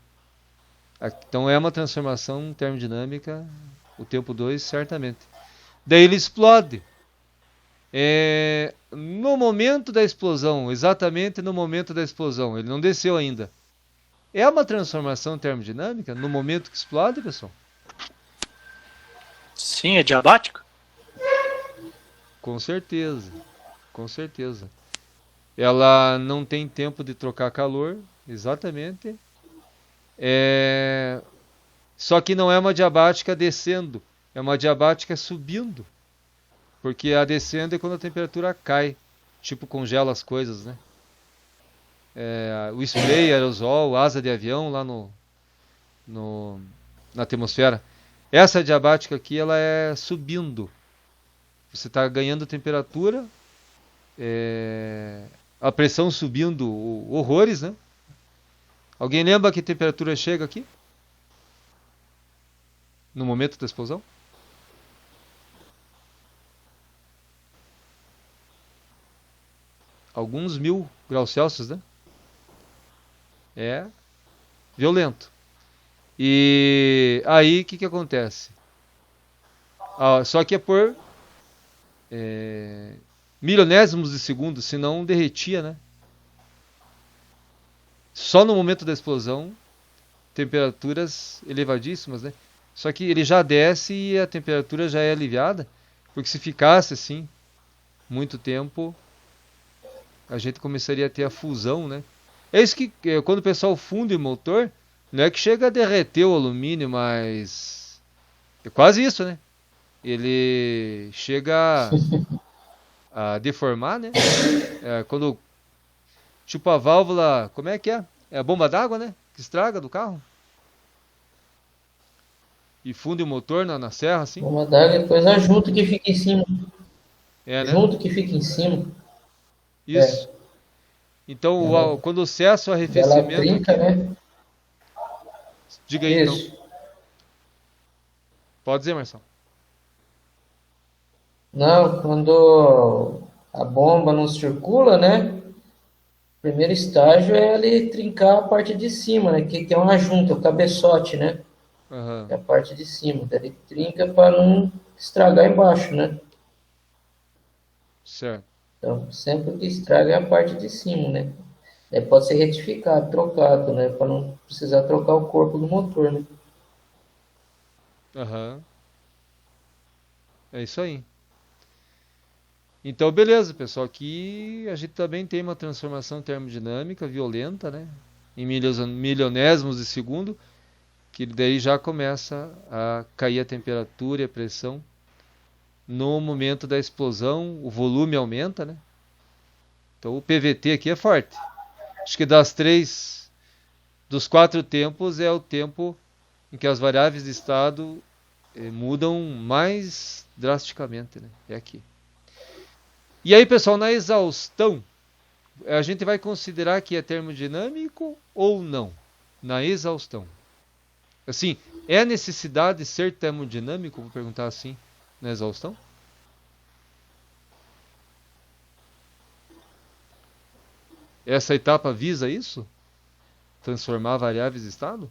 Speaker 1: Então é uma transformação termodinâmica, o tempo 2, certamente. Daí ele explode. No momento da explosão, exatamente no momento da explosão, ele não desceu ainda. É uma transformação termodinâmica no momento que explode, pessoal?
Speaker 2: Sim, é diabático?
Speaker 1: Com certeza, com certeza. Ela não tem tempo de trocar calor, exatamente. Só que não é uma diabática descendo, é uma diabática subindo. Porque a descendo é quando a temperatura cai, tipo congela as coisas, né? O spray, aerosol, asa de avião lá na atmosfera. Essa diabática aqui, ela é subindo. Você está ganhando temperatura, a pressão subindo horrores, né? Alguém lembra que temperatura chega aqui? No momento da explosão? Alguns 1000 graus Celsius, né? É violento. E aí o que acontece? Só que é por milionésimos de segundo, senão derretia, né? Só no momento da explosão, temperaturas elevadíssimas, né? Só que ele já desce e a temperatura já é aliviada, porque se ficasse assim muito tempo, a gente começaria a ter a fusão, né? É isso que quando o pessoal funde o motor, não é que chega a derreter o alumínio, mas é quase isso, né? Ele chega a deformar, né? Quando tipo a válvula, como é que é? É a bomba d'água, né? Que estraga do carro. E funde o motor na serra, assim.
Speaker 4: Bomba d'água e depois a junta que fica em cima.
Speaker 1: Né?
Speaker 4: Junto que fica em cima.
Speaker 1: Isso. Então, quando cessa o arrefecimento...
Speaker 4: Ela trinca, né?
Speaker 1: Diga aí,
Speaker 4: Isso.
Speaker 1: então. Pode dizer, Marcelo.
Speaker 4: Não, quando a bomba não circula, né? O primeiro estágio é ele trincar a parte de cima, né? Que é uma junta, o cabeçote, né?
Speaker 1: Aham.
Speaker 4: Que é a parte de cima. Daí ele trinca para não estragar embaixo, né?
Speaker 1: Certo.
Speaker 4: Então, sempre que estraga é a parte de cima, né? Pode ser retificado, trocado, né? Para não precisar trocar o corpo do motor, né?
Speaker 1: Aham. É isso aí. Então, beleza, pessoal. Aqui a gente também tem uma transformação termodinâmica violenta, né? Em milionésimos de segundo, que daí já começa a cair a temperatura e a pressão. No momento da explosão, o volume aumenta, né? Então, o PVT aqui é forte. Acho que dos 4 tempos é o tempo em que as variáveis de estado mudam mais drasticamente, né? É aqui. E aí, pessoal, na exaustão, A gente vai considerar que é termodinâmico ou não na exaustão? Assim, é necessidade ser termodinâmico, vou perguntar assim, na exaustão? Essa etapa visa isso? Transformar variáveis em estado?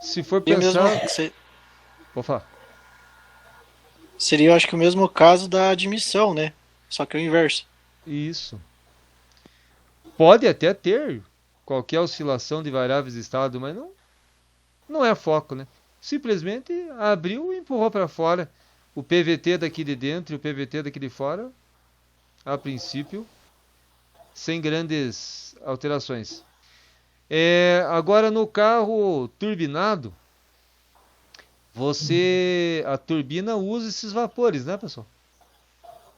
Speaker 1: Se for
Speaker 2: E mesmo,
Speaker 1: pensar... Vou falar.
Speaker 2: seria, eu acho que o mesmo caso da admissão, né? Só que o inverso.
Speaker 1: Isso. Pode até ter qualquer oscilação de variáveis de estado, mas não é foco, né? Simplesmente abriu e empurrou para fora o PVT daqui de dentro e o PVT daqui de fora, a princípio, sem grandes alterações. Agora no carro turbinado, a turbina usa esses vapores, né, pessoal?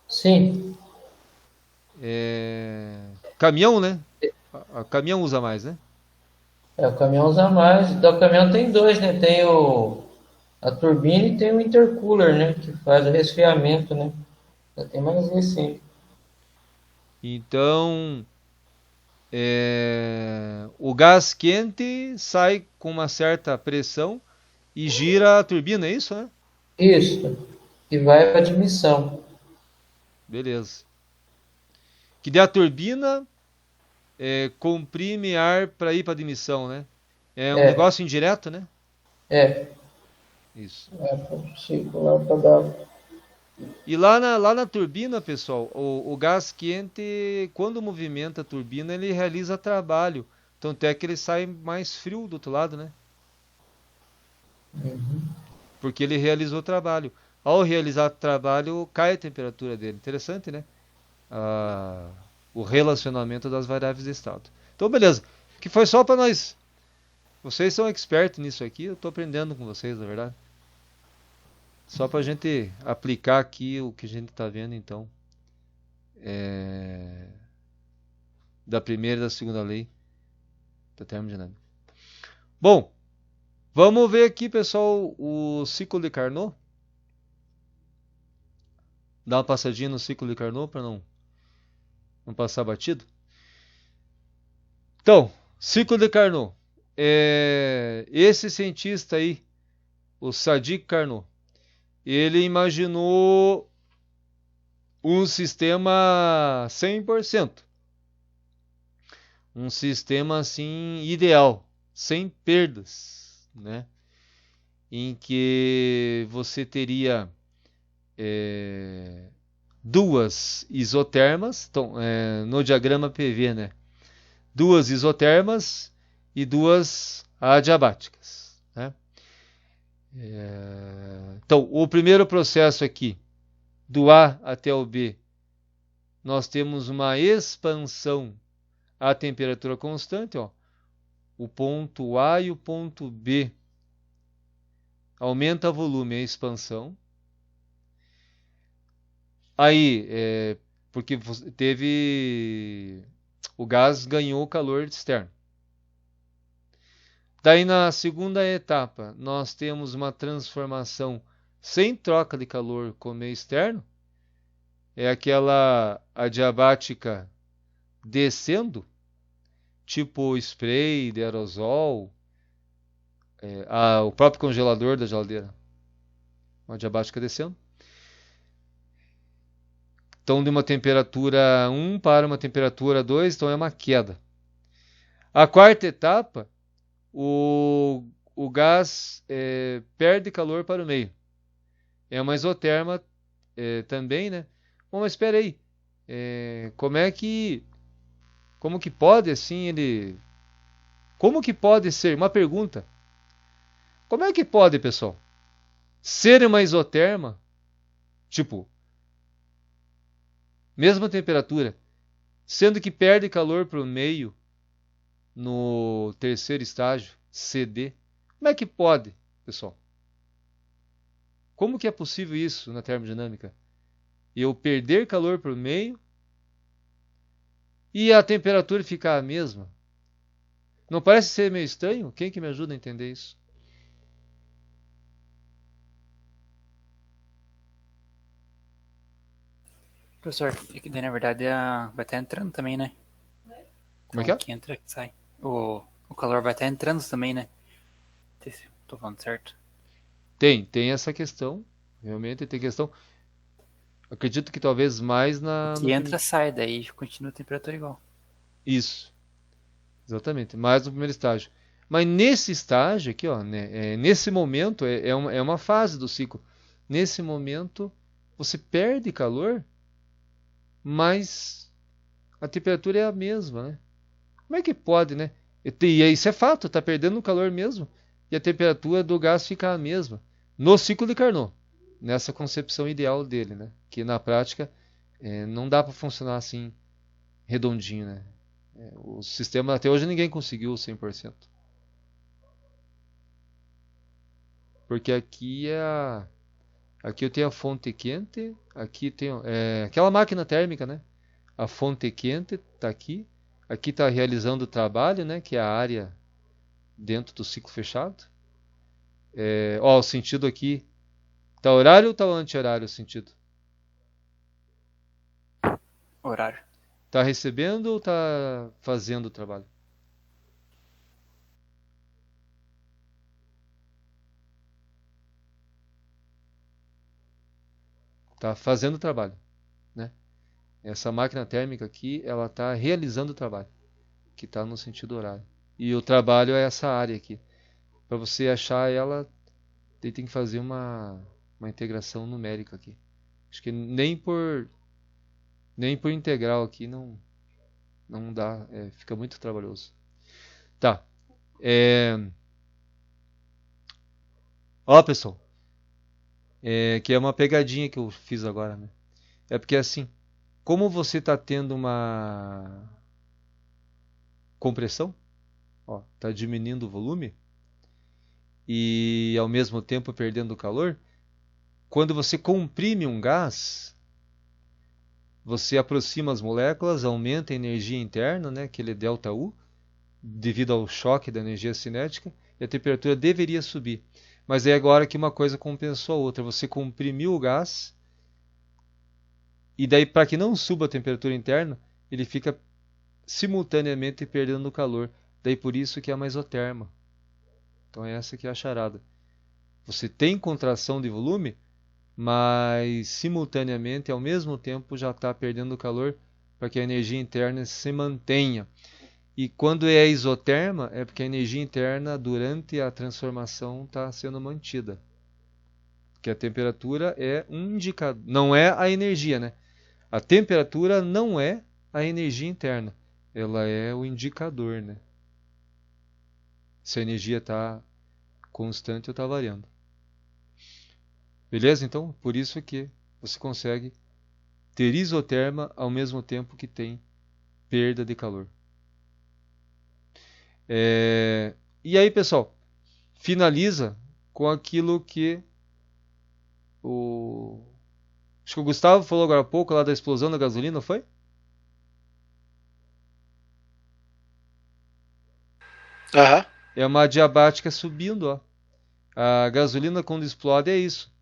Speaker 4: Sim.
Speaker 1: Caminhão, né? A caminhão usa mais, né?
Speaker 4: O caminhão usa mais. O caminhão tem dois, né? Tem a turbina e tem o intercooler, né? Que faz o resfriamento, né? Já tem mais esse ainda.
Speaker 1: Então, o gás quente sai com uma certa pressão e gira a turbina, é isso, né?
Speaker 4: Isso. E vai para admissão.
Speaker 1: Beleza. Que daí a turbina comprime ar para ir para admissão, né? É um negócio indireto, né? Isso.
Speaker 4: Para circular para dar.
Speaker 1: E lá na turbina, pessoal, o gás quente, quando movimenta a turbina, ele realiza trabalho. Tanto é que ele sai mais frio do outro lado, né? Porque ele realizou trabalho. Ao realizar trabalho, cai a temperatura dele. Interessante, né? O relacionamento das variáveis de estado. Então, beleza. Que foi só para nós. Vocês são expertos nisso aqui. Eu estou aprendendo com vocês, na verdade. Só para a gente aplicar aqui o que a gente está vendo, então. Da primeira e da segunda lei da termodinâmica. Bom, vamos ver aqui, pessoal, o ciclo de Carnot. Dá uma passadinha no ciclo de Carnot para não passar batido. Então, ciclo de Carnot. Esse cientista aí, o Sadiq Carnot, ele imaginou um sistema 100%. Um sistema assim ideal, sem perdas, né? Em que você teria duas isotermas, então, no diagrama PV, né? Duas isotermas e duas adiabáticas, né? Então, o primeiro processo aqui, do A até o B, nós temos uma expansão a temperatura constante, ó. O ponto A e o ponto B aumenta o volume, a expansão. Aí, porque o gás ganhou calor externo. Daí na segunda etapa, nós temos uma transformação sem troca de calor com o meio externo. É aquela adiabática descendo, tipo spray de aerosol, o próprio congelador da geladeira. Uma adiabática descendo. Então, de uma temperatura 1 para uma temperatura 2, então é uma queda. A quarta etapa, o gás perde calor para o meio. É uma isoterma também, né? Bom, mas espera aí. Como que pode assim ele... Como que pode ser? Uma pergunta. Como é que pode, pessoal, ser uma isoterma, tipo, mesma temperatura, sendo que perde calor para o meio no terceiro estágio, CD? Como é que pode, pessoal? Como que é possível isso na termodinâmica? Eu perder calor para o meio e a temperatura ficar a mesma? Não parece ser meio estranho? Quem que me ajuda a entender isso?
Speaker 7: Professor, é que daí na verdade vai estar entrando também, né?
Speaker 1: Como é que é?
Speaker 7: Que entra, que sai. O calor vai estar entrando também, né? Não sei se eu tô falando certo.
Speaker 1: Tem essa questão. Realmente tem questão. Acredito que talvez mais
Speaker 7: Que entra, sai, daí continua a temperatura igual.
Speaker 1: Isso, exatamente. Mais no primeiro estágio. Mas nesse estágio aqui, ó, né, nesse momento, é uma fase do ciclo. Nesse momento, você perde calor, mas a temperatura é a mesma, né? Como é que pode, né? E isso é fato, está perdendo o calor mesmo. E a temperatura do gás fica a mesma. No ciclo de Carnot. Nessa concepção ideal dele, né? Que na prática não dá para funcionar assim redondinho, né? O sistema até hoje ninguém conseguiu 100%. Porque aqui eu tenho a fonte quente, aqui tem aquela máquina térmica, né? A fonte quente está aqui. Aqui está realizando o trabalho, né? Que é a área dentro do ciclo fechado. Ó, o sentido aqui. Tá horário ou tá anti-horário o sentido?
Speaker 7: Horário.
Speaker 1: Tá recebendo ou tá fazendo o trabalho? Tá fazendo o trabalho, né? Essa máquina térmica aqui, ela tá realizando o trabalho, que tá no sentido horário. E o trabalho é essa área aqui. Para você achar ela, tem que fazer uma integração numérica aqui. Acho que nem por integral aqui não dá, fica muito trabalhoso. Tá. Ó, pessoal, que é uma pegadinha que eu fiz agora, né? É porque assim, como você está tendo uma compressão, ó, tá diminuindo o volume e ao mesmo tempo perdendo calor, quando você comprime um gás, você aproxima as moléculas, aumenta a energia interna, né, aquele ΔU, devido ao choque da energia cinética, e a temperatura deveria subir. Mas é agora que uma coisa compensou a outra. Você comprimiu o gás, e daí para que não suba a temperatura interna, ele fica simultaneamente perdendo calor. Daí por isso que é uma isoterma. Então essa que é a charada. Você tem contração de volume, mas simultaneamente, ao mesmo tempo, já está perdendo calor para que a energia interna se mantenha. E quando é isoterma, é porque a energia interna durante a transformação está sendo mantida. Porque a temperatura é um indicador, não é a energia, né? A temperatura não é a energia interna, ela é o indicador, né? Se a energia está constante ou está variando. Beleza? Então, por isso que você consegue ter isoterma ao mesmo tempo que tem perda de calor. E aí, pessoal, finaliza com aquilo que acho que o Gustavo falou agora há pouco lá da explosão da gasolina, foi?
Speaker 2: Aham.
Speaker 1: É uma adiabática subindo, ó. A gasolina quando explode é isso.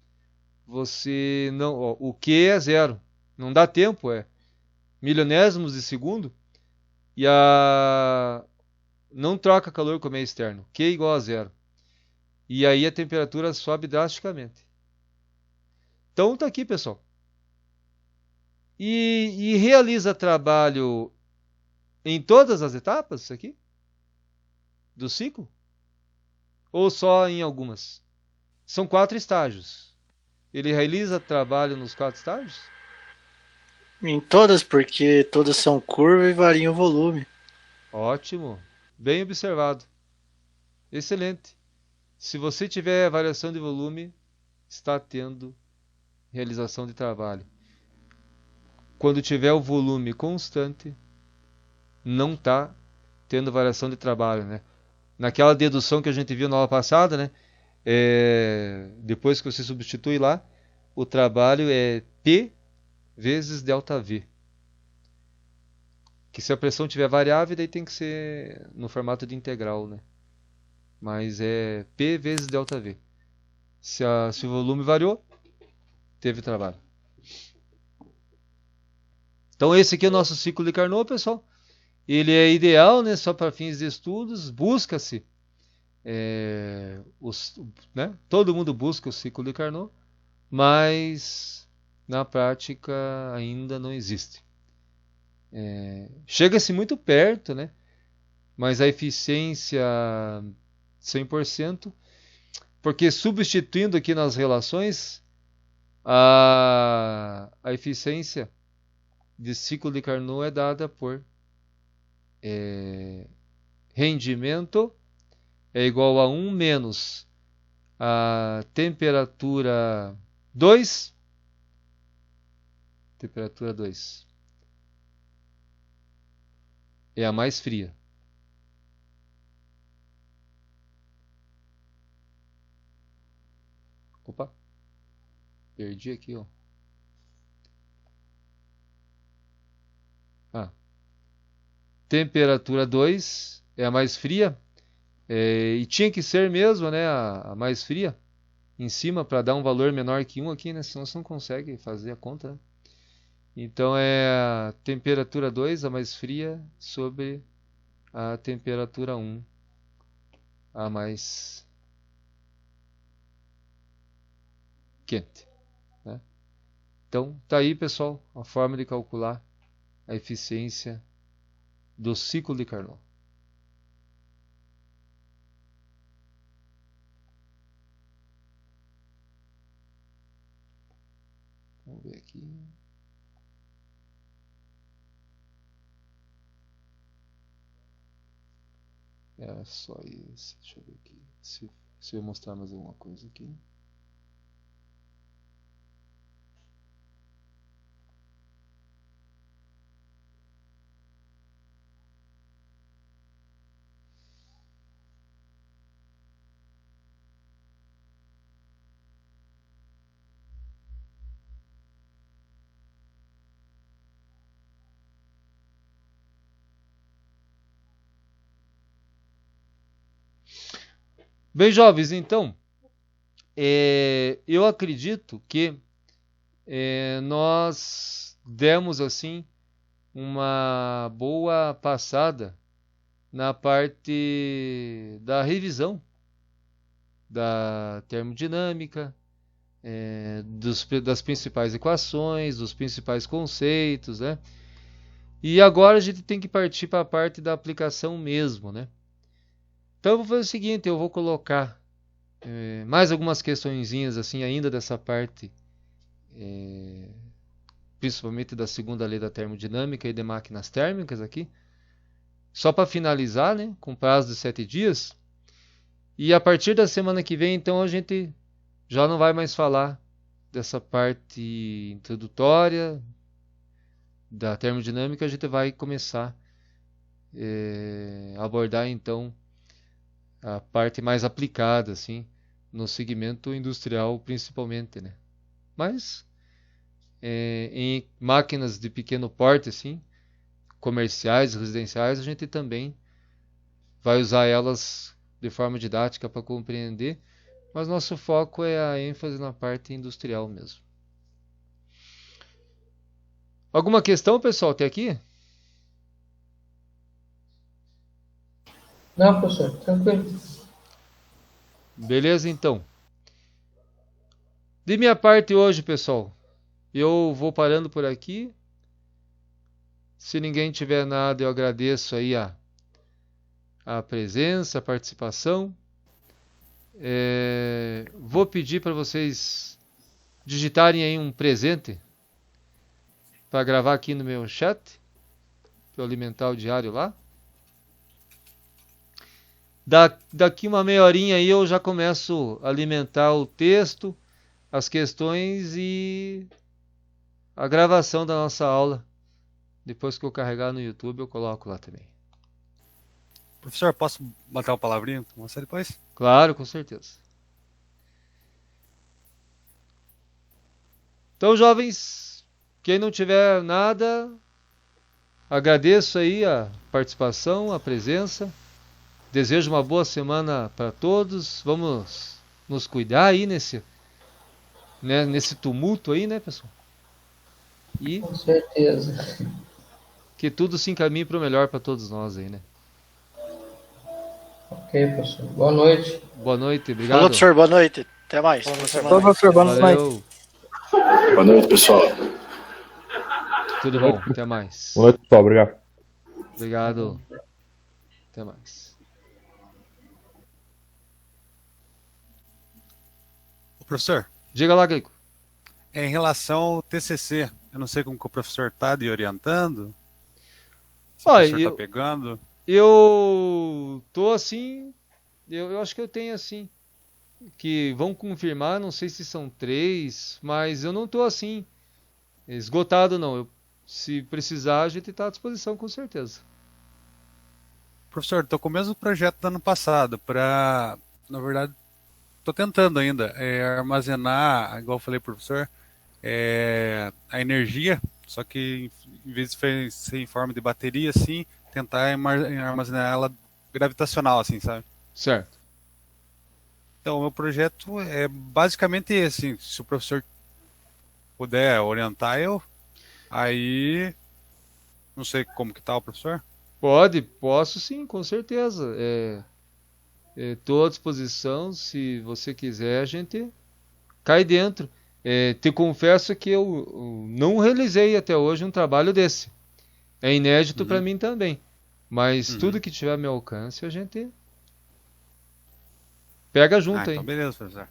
Speaker 1: Você não, ó, o Q é zero. Não dá tempo, milionésimos de segundo. E não troca calor com o meio externo. Q igual a zero. E aí a temperatura sobe drasticamente. Então tá aqui, pessoal. E realiza trabalho em todas as etapas, isso aqui? Do ciclo? Ou só em algumas? São 4 estágios. Ele realiza trabalho nos 4 estágios?
Speaker 2: Em todas, porque todas são curva e variam o volume.
Speaker 1: Ótimo. Bem observado. Excelente. Se você tiver variação de volume, está tendo realização de trabalho. Quando tiver o volume constante, não está tendo variação de trabalho, né? Naquela dedução que a gente viu na aula passada, né? Depois que você substitui lá, o trabalho é P vezes ΔV. Que se a pressão tiver variável, daí tem que ser no formato de integral, né? Mas é P vezes ΔV. Se o volume variou, teve trabalho. Então esse aqui é o nosso ciclo de Carnot, pessoal. Ele é ideal, né, só para fins de estudos. Busca-se, né, todo mundo busca o ciclo de Carnot, mas na prática ainda não existe. Chega-se muito perto, né, mas a eficiência 100%, porque substituindo aqui nas relações, a eficiência de ciclo de Carnot é dada por rendimento é igual a 1 menos a temperatura 2. Temperatura 2 é a mais fria. Opa, perdi aqui, ó. Temperatura 2 é a mais fria. E tinha que ser mesmo, né, a mais fria em cima para dar um valor menor que 1 aqui, né? Senão você não consegue fazer a conta, né? Então é a temperatura 2, a mais fria, sobre a temperatura 1, a mais quente, né? Então tá aí, pessoal, a forma de calcular a eficiência do ciclo de Carnot. Vamos ver aqui. É só isso. Deixa eu ver aqui. Se eu mostrar mais alguma coisa aqui. Bem, jovens, então, eu acredito que nós demos assim uma boa passada na parte da revisão da termodinâmica, das principais equações, dos principais conceitos, né? E agora a gente tem que partir para a parte da aplicação mesmo, né? Então eu vou fazer o seguinte, eu vou colocar mais algumas questõezinhas assim ainda dessa parte, principalmente da segunda lei da termodinâmica e de máquinas térmicas aqui, só para finalizar, né, com prazo de 7 dias. E a partir da semana que vem, então, a gente já não vai mais falar dessa parte introdutória da termodinâmica, a gente vai começar a abordar então a parte mais aplicada, assim, no segmento industrial principalmente, né? Mas em máquinas de pequeno porte, assim, comerciais, residenciais, a gente também vai usar elas de forma didática para compreender, mas nosso foco é a ênfase na parte industrial mesmo. Alguma questão, pessoal, até aqui?
Speaker 4: Não, professor, tranquilo.
Speaker 1: Beleza, então. De minha parte hoje, pessoal, eu vou parando por aqui. Se ninguém tiver nada, eu agradeço aí a presença, a participação. Vou pedir para vocês digitarem aí um presente para gravar aqui no meu chat, para eu alimentar o diário lá. Daqui uma meia horinha aí eu já começo a alimentar o texto, as questões e a gravação da nossa aula. Depois que eu carregar no YouTube, eu coloco lá também.
Speaker 3: Professor, posso botar uma palavrinha com você depois?
Speaker 1: Claro, com certeza. Então, jovens, quem não tiver nada, agradeço aí a participação, a presença. Desejo uma boa semana para todos. Vamos nos cuidar aí nesse tumulto aí, né, pessoal? E
Speaker 4: Com certeza.
Speaker 1: que tudo se encaminhe para o melhor para todos nós aí, né?
Speaker 4: Ok, professor. Boa noite.
Speaker 1: Boa noite,
Speaker 2: Falou,
Speaker 1: obrigado.
Speaker 2: professor. Boa noite. Até mais. Boa semana.
Speaker 8: Ô, professor, boa noite.
Speaker 1: Valeu,
Speaker 6: Boa noite, pessoal.
Speaker 1: tudo bom, até mais.
Speaker 9: Boa noite, pessoal. Obrigado.
Speaker 1: Obrigado, até mais.
Speaker 3: Ô, professor,
Speaker 1: Diga lá, Gleico.
Speaker 3: em relação ao TCC, eu não sei como que o professor está de orientando, se o
Speaker 1: Olha,
Speaker 3: professor está pegando.
Speaker 1: Eu tô assim, eu acho que eu tenho assim, que vão confirmar, não sei se são 3, mas eu não tô assim, esgotado não. Se precisar, a gente está à disposição com certeza.
Speaker 3: Professor, estou com o mesmo projeto do ano passado, na verdade, estou tentando ainda armazenar, igual eu falei pro professor, a energia, só que em vez de ser em forma de bateria, assim, tentar armazenar ela gravitacional, assim, sabe?
Speaker 1: Certo.
Speaker 3: Então, o meu projeto é basicamente esse, assim, se o professor puder orientar aí, não sei como que tá o professor.
Speaker 1: Posso sim, com certeza. Estou à disposição, se você quiser, a gente cai dentro. Te confesso que eu não realizei até hoje um trabalho desse. É inédito para mim também. Mas tudo que tiver ao meu alcance, a gente pega junto aí.
Speaker 3: Então beleza, professor.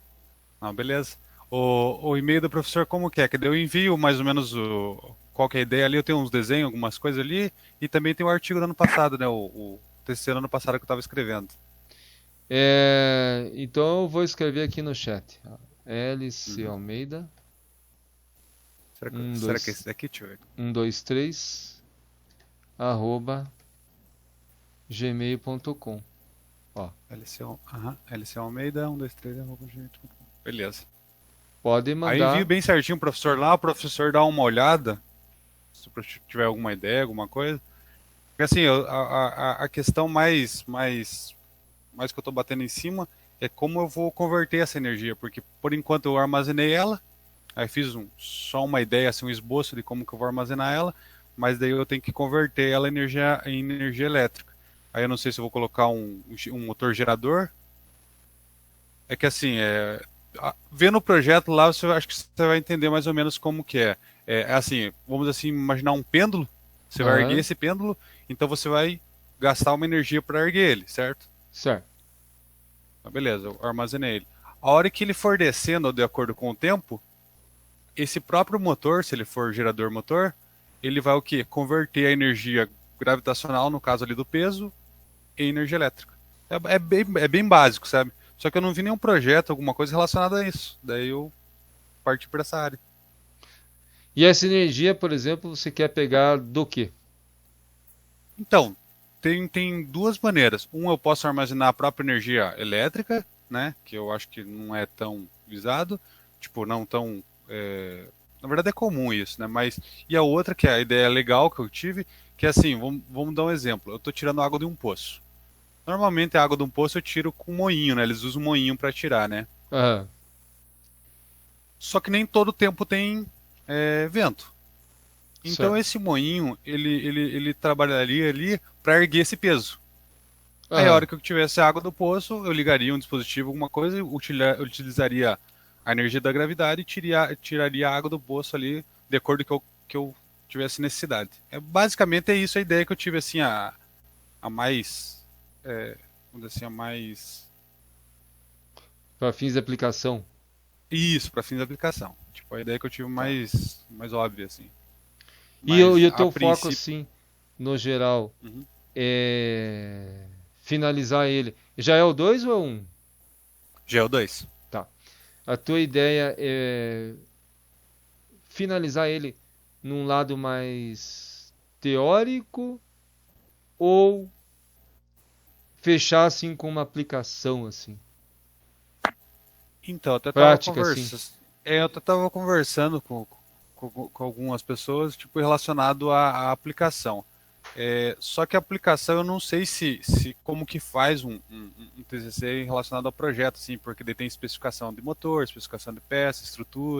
Speaker 3: Não, beleza. O e-mail do professor como que é? Que daí eu envio mais ou menos qual que é a ideia ali, eu tenho uns desenhos, algumas coisas ali, e também tem o artigo do ano passado, né? O TCC do ano passado que eu estava escrevendo.
Speaker 1: Então eu vou escrever aqui no chat. LC Almeida.
Speaker 3: Será que é esse daqui? Deixa eu ver.
Speaker 1: 123 @ gmail.com.
Speaker 3: LC Almeida 123 @gmail.com. Beleza.
Speaker 1: Pode
Speaker 3: Aí
Speaker 1: mandar.
Speaker 3: envio bem certinho o professor lá, o professor dá uma olhada, se o professor tiver alguma ideia, alguma coisa. Porque assim, a questão mais que eu estou batendo em cima é como eu vou converter essa energia, porque por enquanto eu armazenei ela, aí fiz só uma ideia, assim, um esboço de como que eu vou armazenar ela, mas daí eu tenho que converter ela em energia elétrica. Aí eu não sei se eu vou colocar um motor gerador. É que assim, vendo o projeto lá, acho que você vai entender mais ou menos como que é. É assim, vamos assim, imaginar um pêndulo, você vai erguer esse pêndulo, então você vai gastar uma energia para erguer ele, certo?
Speaker 1: Certo.
Speaker 3: Então, beleza, eu armazenei ele. A hora que ele for descendo de acordo com o tempo, esse próprio motor, se ele for gerador motor, ele vai o quê? Converter a energia gravitacional, no caso ali do peso, em energia elétrica. É bem básico, sabe? Só que eu não vi nenhum projeto, alguma coisa relacionada a isso. Daí eu parti para essa área.
Speaker 1: E essa energia, por exemplo, você quer pegar do quê?
Speaker 3: Então, tem duas maneiras. Eu posso armazenar a própria energia elétrica, né? Que eu acho que não é tão visado. Tipo, não tão... Na verdade é comum isso, né? E a outra, que é a ideia legal que eu tive, que é assim, vamos dar um exemplo. Eu estou tirando água de um poço. Normalmente a água de um poço eu tiro com moinho, né? Eles usam moinho para tirar, né? Só que nem todo tempo tem vento. Então esse moinho, ele trabalharia ali para erguer esse peso. Aí a hora que eu tivesse água do poço, eu ligaria um dispositivo, alguma coisa, utilizaria a energia da gravidade e tiraria a água do poço ali de acordo com que eu tivesse necessidade. Basicamente é isso a ideia que eu tive, assim, a mais... vamos dizer assim, a mais...
Speaker 1: Para fins de aplicação.
Speaker 3: Isso, para fins de aplicação. Tipo, a ideia que eu tive mais óbvia, assim.
Speaker 1: E o teu foco, assim, no geral, é finalizar ele. Já é o 2 ou é o 1?
Speaker 3: Já é o 2.
Speaker 1: Tá. A tua ideia é finalizar ele num lado mais teórico ou fechar assim com uma aplicação assim?
Speaker 3: Então, eu até
Speaker 1: prática,
Speaker 3: estava conversando com algumas pessoas, tipo, relacionado à aplicação. Só que a aplicação eu não sei se como que faz um TCC relacionado ao projeto, assim, porque daí tem especificação de motor, especificação de peça, estrutura.